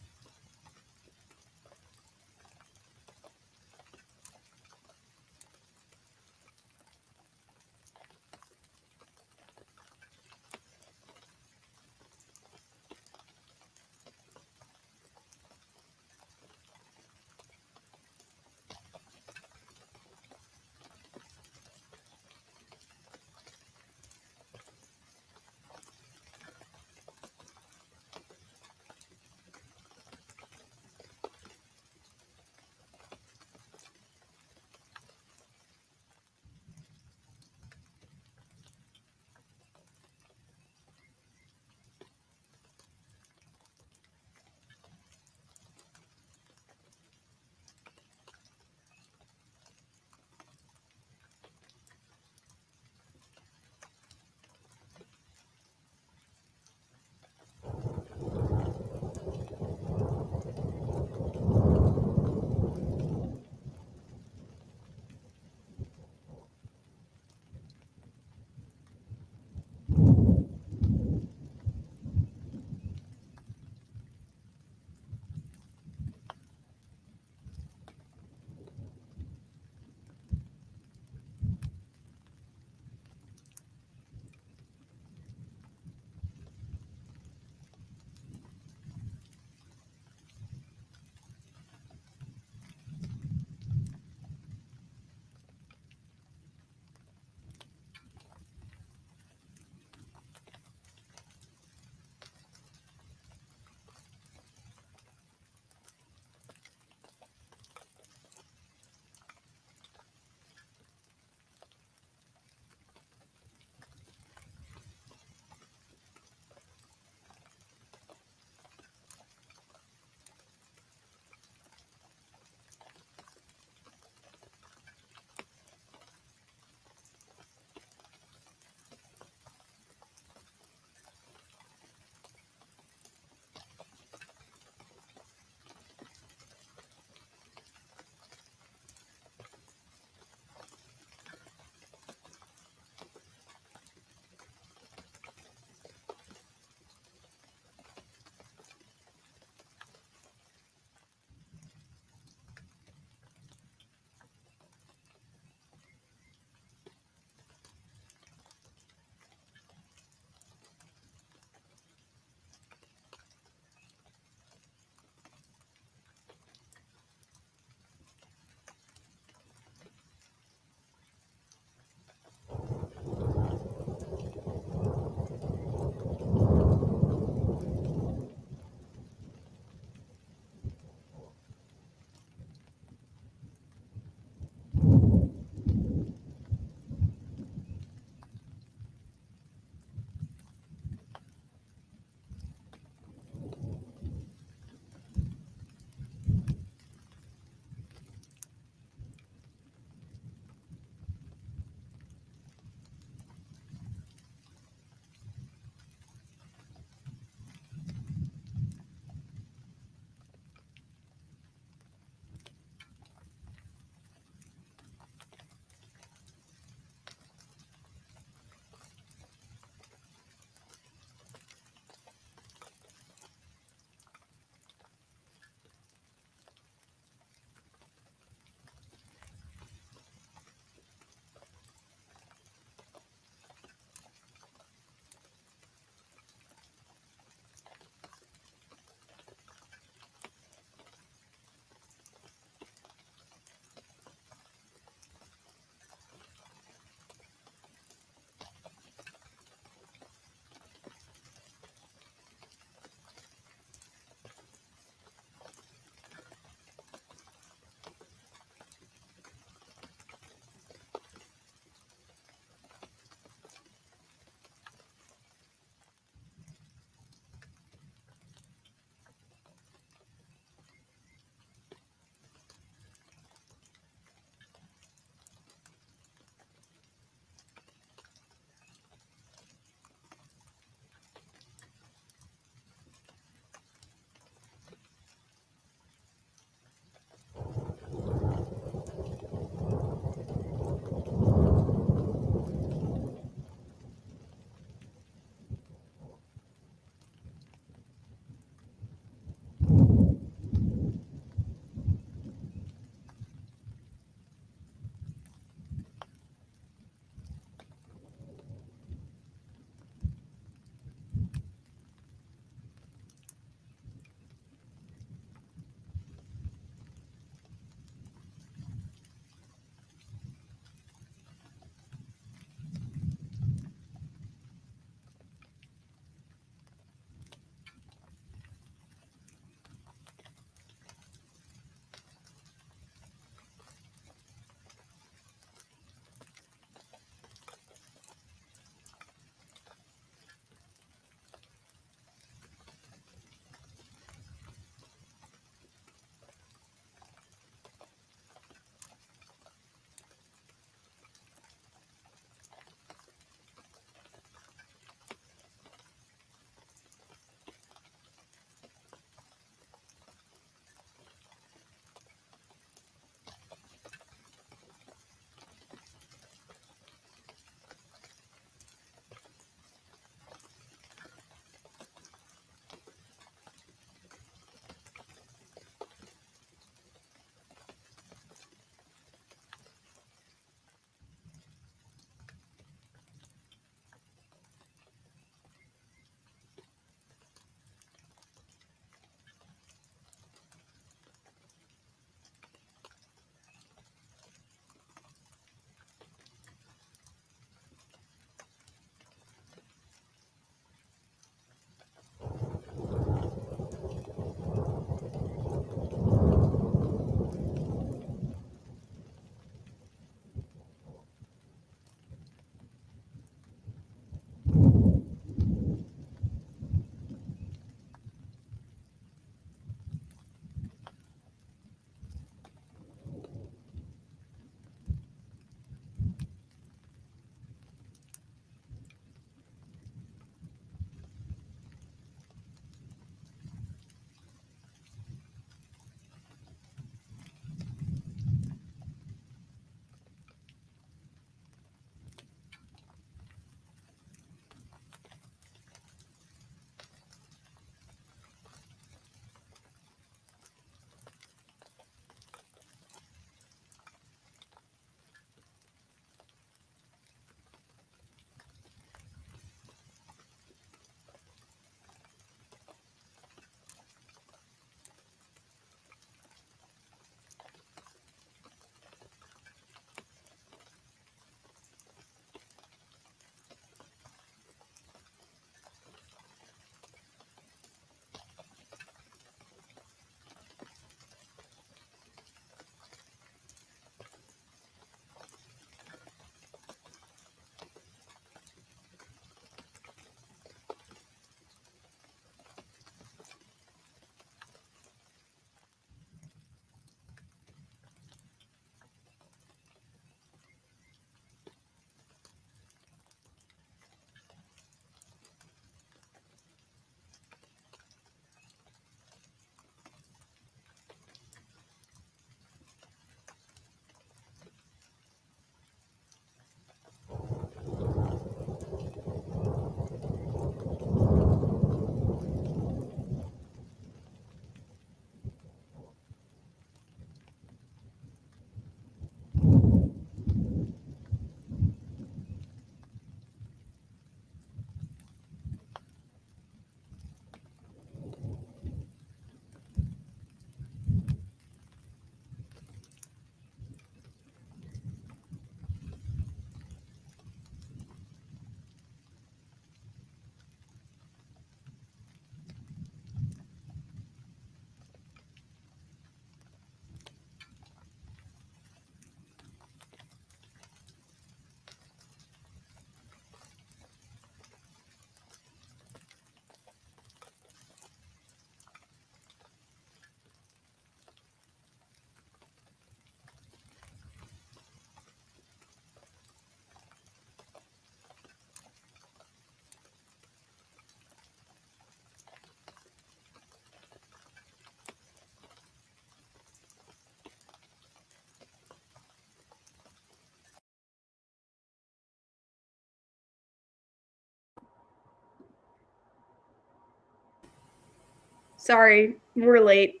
Sorry, we're late.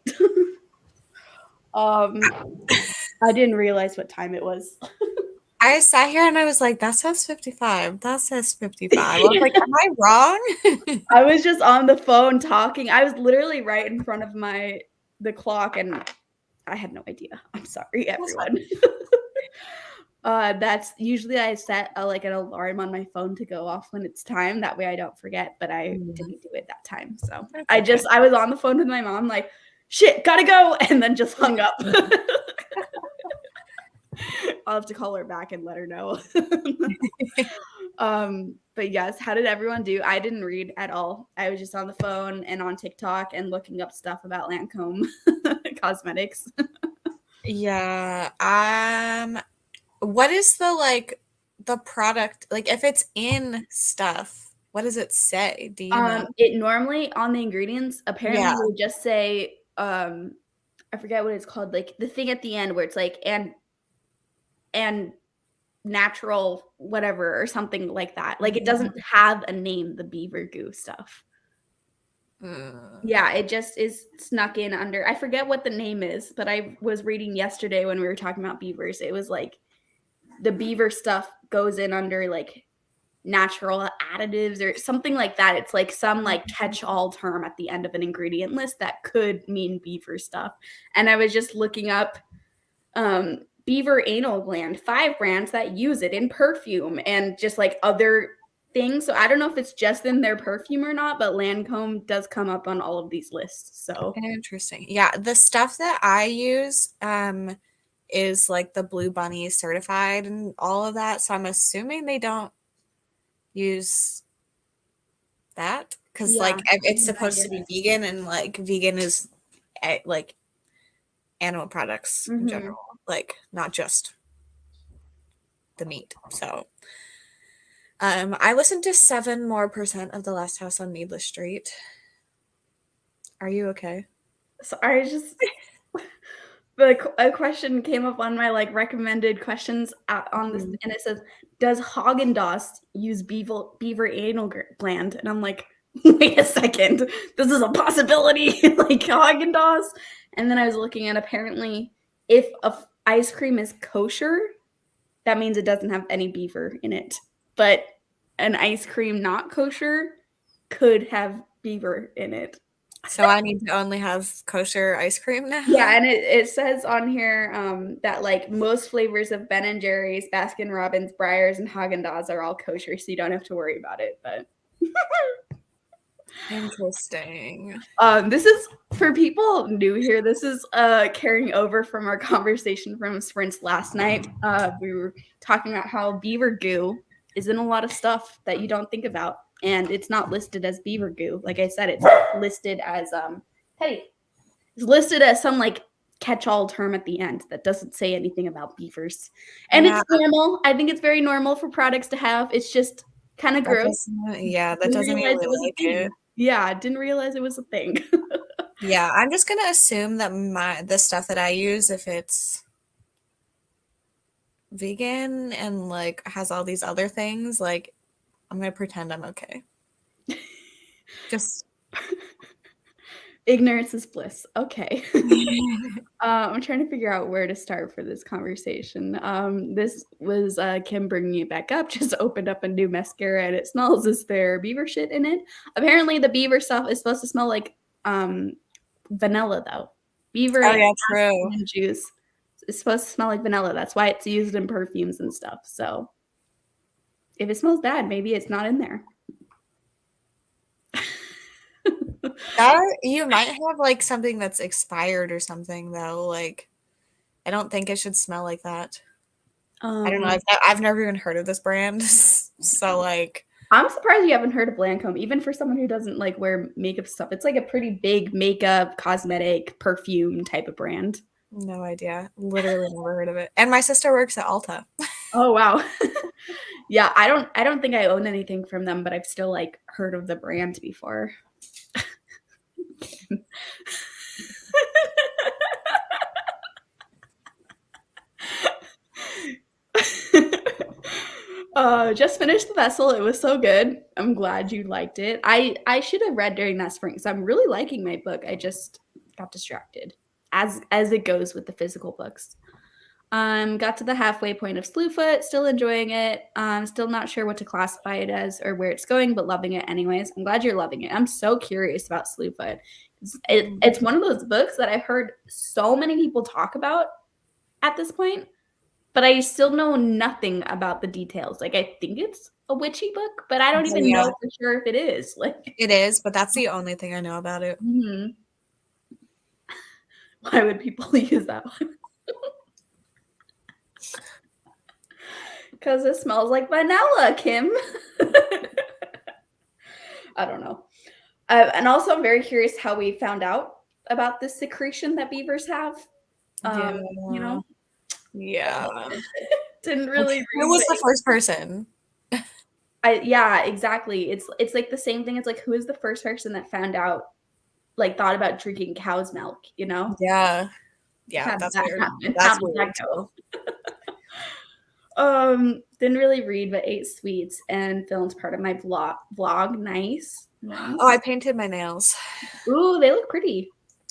um, I didn't realize what time it was. I sat here and I was like, that says 55. That says 55. I was like, am I wrong? I was just on the phone talking. I was literally right in front of the clock, and I had no idea. I'm sorry, everyone. That's usually I set like an alarm on my phone to go off when it's time. That way I don't forget, but I didn't do it that time. So I was on the phone with my mom, like, shit, gotta go, and then just hung up. I'll have to call her back and let her know. But yes, how did everyone do? I didn't read at all. I was just on the phone and on TikTok and looking up stuff about Lancome cosmetics. Yeah. What is the product? Like if it's in stuff, what does it say? Do you know? It normally on the ingredients, apparently Yeah. they would just say, I forget what it's called, like the thing at the end where it's like and natural whatever or something like that. Like it doesn't have a name, the beaver goo stuff. Yeah, it just is snuck in under. I forget what the name is, but I was reading yesterday when we were talking about beavers. It was like the beaver stuff goes in under like natural additives or something like that. It's like some like catch-all term at the end of an ingredient list that could mean beaver stuff. And I was just looking up beaver anal gland, 5 brands that use it in perfume and just like other things. So I don't know if it's just in their perfume or not, but Lancome does come up on all of these lists. So Interesting. Yeah, the stuff that I use is like the Blue Bunny certified and all of that. So I'm assuming they don't use that because yeah, it's supposed to be vegan and like vegan is like animal products in general, like not just the meat. So I listened to 7% of The Last House on Needless Street. Are you okay? So I just a question came up on my like recommended questions on this, and it says, "Does Haagen-Dazs use beaver anal gland?" And I'm like, "Wait a second, this is a possibility." Like Haagen-Dazs, and then I was looking at apparently if ice cream is kosher, that means it doesn't have any beaver in it, but an ice cream not kosher could have beaver in it. So I need to only have kosher ice cream now? Yeah, and it says on here that like most flavors of Ben and Jerry's, Baskin Robbins, Breyers, and Haagen-Dazs are all kosher, so you don't have to worry about it. But Interesting. this is for people new here. This is carrying over from our conversation from sprints last night. We were talking about how beaver goo is in a lot of stuff that you don't think about, and it's not listed as beaver goo. Like I said, it's listed as Teddy. It's listed as some like catch-all term at the end that doesn't say anything about beavers. And Yeah. it's normal. I think it's very normal for products to have. It's just kind of gross. Yeah, that doesn't mean I really like it. Yeah, didn't realize it was a thing. Yeah, I'm just gonna assume that the stuff that I use, if it's vegan and like has all these other things, like I'm gonna pretend I'm okay. Just Ignorance is bliss. Okay. I'm trying to figure out where to start for this conversation. This was Kim bringing it back up. Just opened up a new mascara and it smells as there beaver shit in it. Apparently, the beaver stuff is supposed to smell like vanilla, though. Beaver and juice is supposed to smell like vanilla. That's why it's used in perfumes and stuff. So if it smells bad, maybe it's not in there. you might have like something that's expired or something though. Like I don't think it should smell like that. I don't know. I've never even heard of this brand. So like I'm surprised you haven't heard of Lancome, even for someone who doesn't like wear makeup stuff. It's like a pretty big makeup, cosmetic, perfume type of brand. no idea. Literally never heard of it. And my sister works at Ulta. Oh wow. Yeah, I don't think I own anything from them, but I've still like heard of the brand before. Just finished The Vessel. It was so good. I'm glad you liked it. I should have read during that spring because I'm really liking my book. I just got distracted, as it goes with the physical books. Got to the halfway point of Slewfoot, still enjoying it. Still not sure what to classify it as or where it's going, but loving it anyways. I'm glad you're loving it. I'm so curious about Slewfoot. It's one of those books that I've heard so many people talk about at this point, but I still know nothing about the details. Like, I think it's a witchy book, but I don't even Yeah, know for sure if it is. Like, it is, but that's the only thing I know about it. mhm. Why would people use that one? Because it smells like vanilla, Kim. I don't know. And also, I'm very curious how we found out about this secretion that beavers have. Yeah. You know, Yeah. didn't really Who read, was but the first person? yeah, exactly. It's like the same thing. It's like, who is the first person that found out, like, thought about drinking cow's milk? You know, Yeah. Yeah, how did that's that weird. happen? How That's did weird that too. go? Didn't really read, but ate sweets and filmed part of my vlog. Nice, nice. Oh, I painted my nails. Ooh, they look pretty.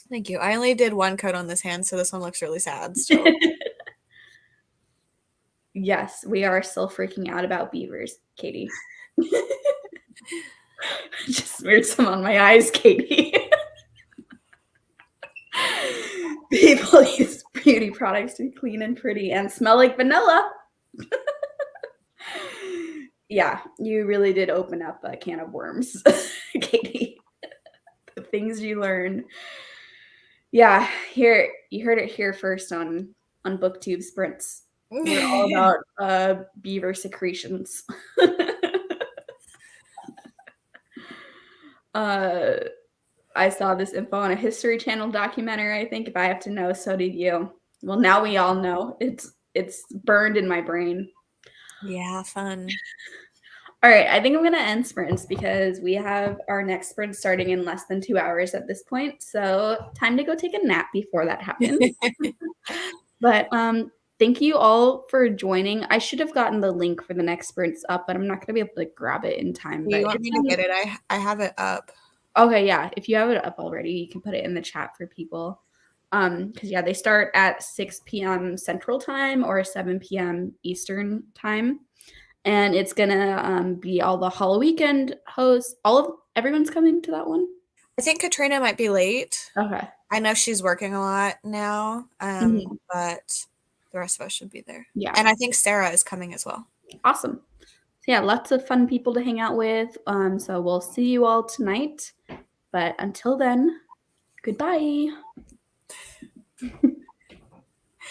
Thank you. I only did one coat on this hand, so this one looks really sad still. Yes, we are still freaking out about beavers, Katie. Just smeared some on my eyes, Katie. People use beauty products to be clean and pretty and smell like vanilla. Yeah, you really did open up a can of worms, Katie. The things you learn. Yeah, here you heard it here first on BookTube Sprints. We're all about beaver secretions. I saw this info on a History Channel documentary. I think, if I have to know, so did you. Well, now we all know. It's burned in my brain. Yeah, fun. All right, I think I'm gonna end sprints because we have our next sprint starting in less than 2 hours at this point. So time to go take a nap before that happens. But thank you all for joining. I should have gotten the link for the next sprints up, but I'm not gonna be able to grab it in time. Do you But want it's me to get it? I have it up. okay, yeah. If you have it up already, you can put it in the chat for people. Because yeah, they start at 6 p.m. Central Time or 7 p.m. Eastern Time, and it's gonna be all the Halloweekend hosts. Everyone's coming to that one. I think Katrina might be late. Okay. I know she's working a lot now, Mhm. but the rest of us should be there. Yeah. And I think Sarah is coming as well. Awesome. So yeah, lots of fun people to hang out with. So we'll see you all tonight. But until then, goodbye.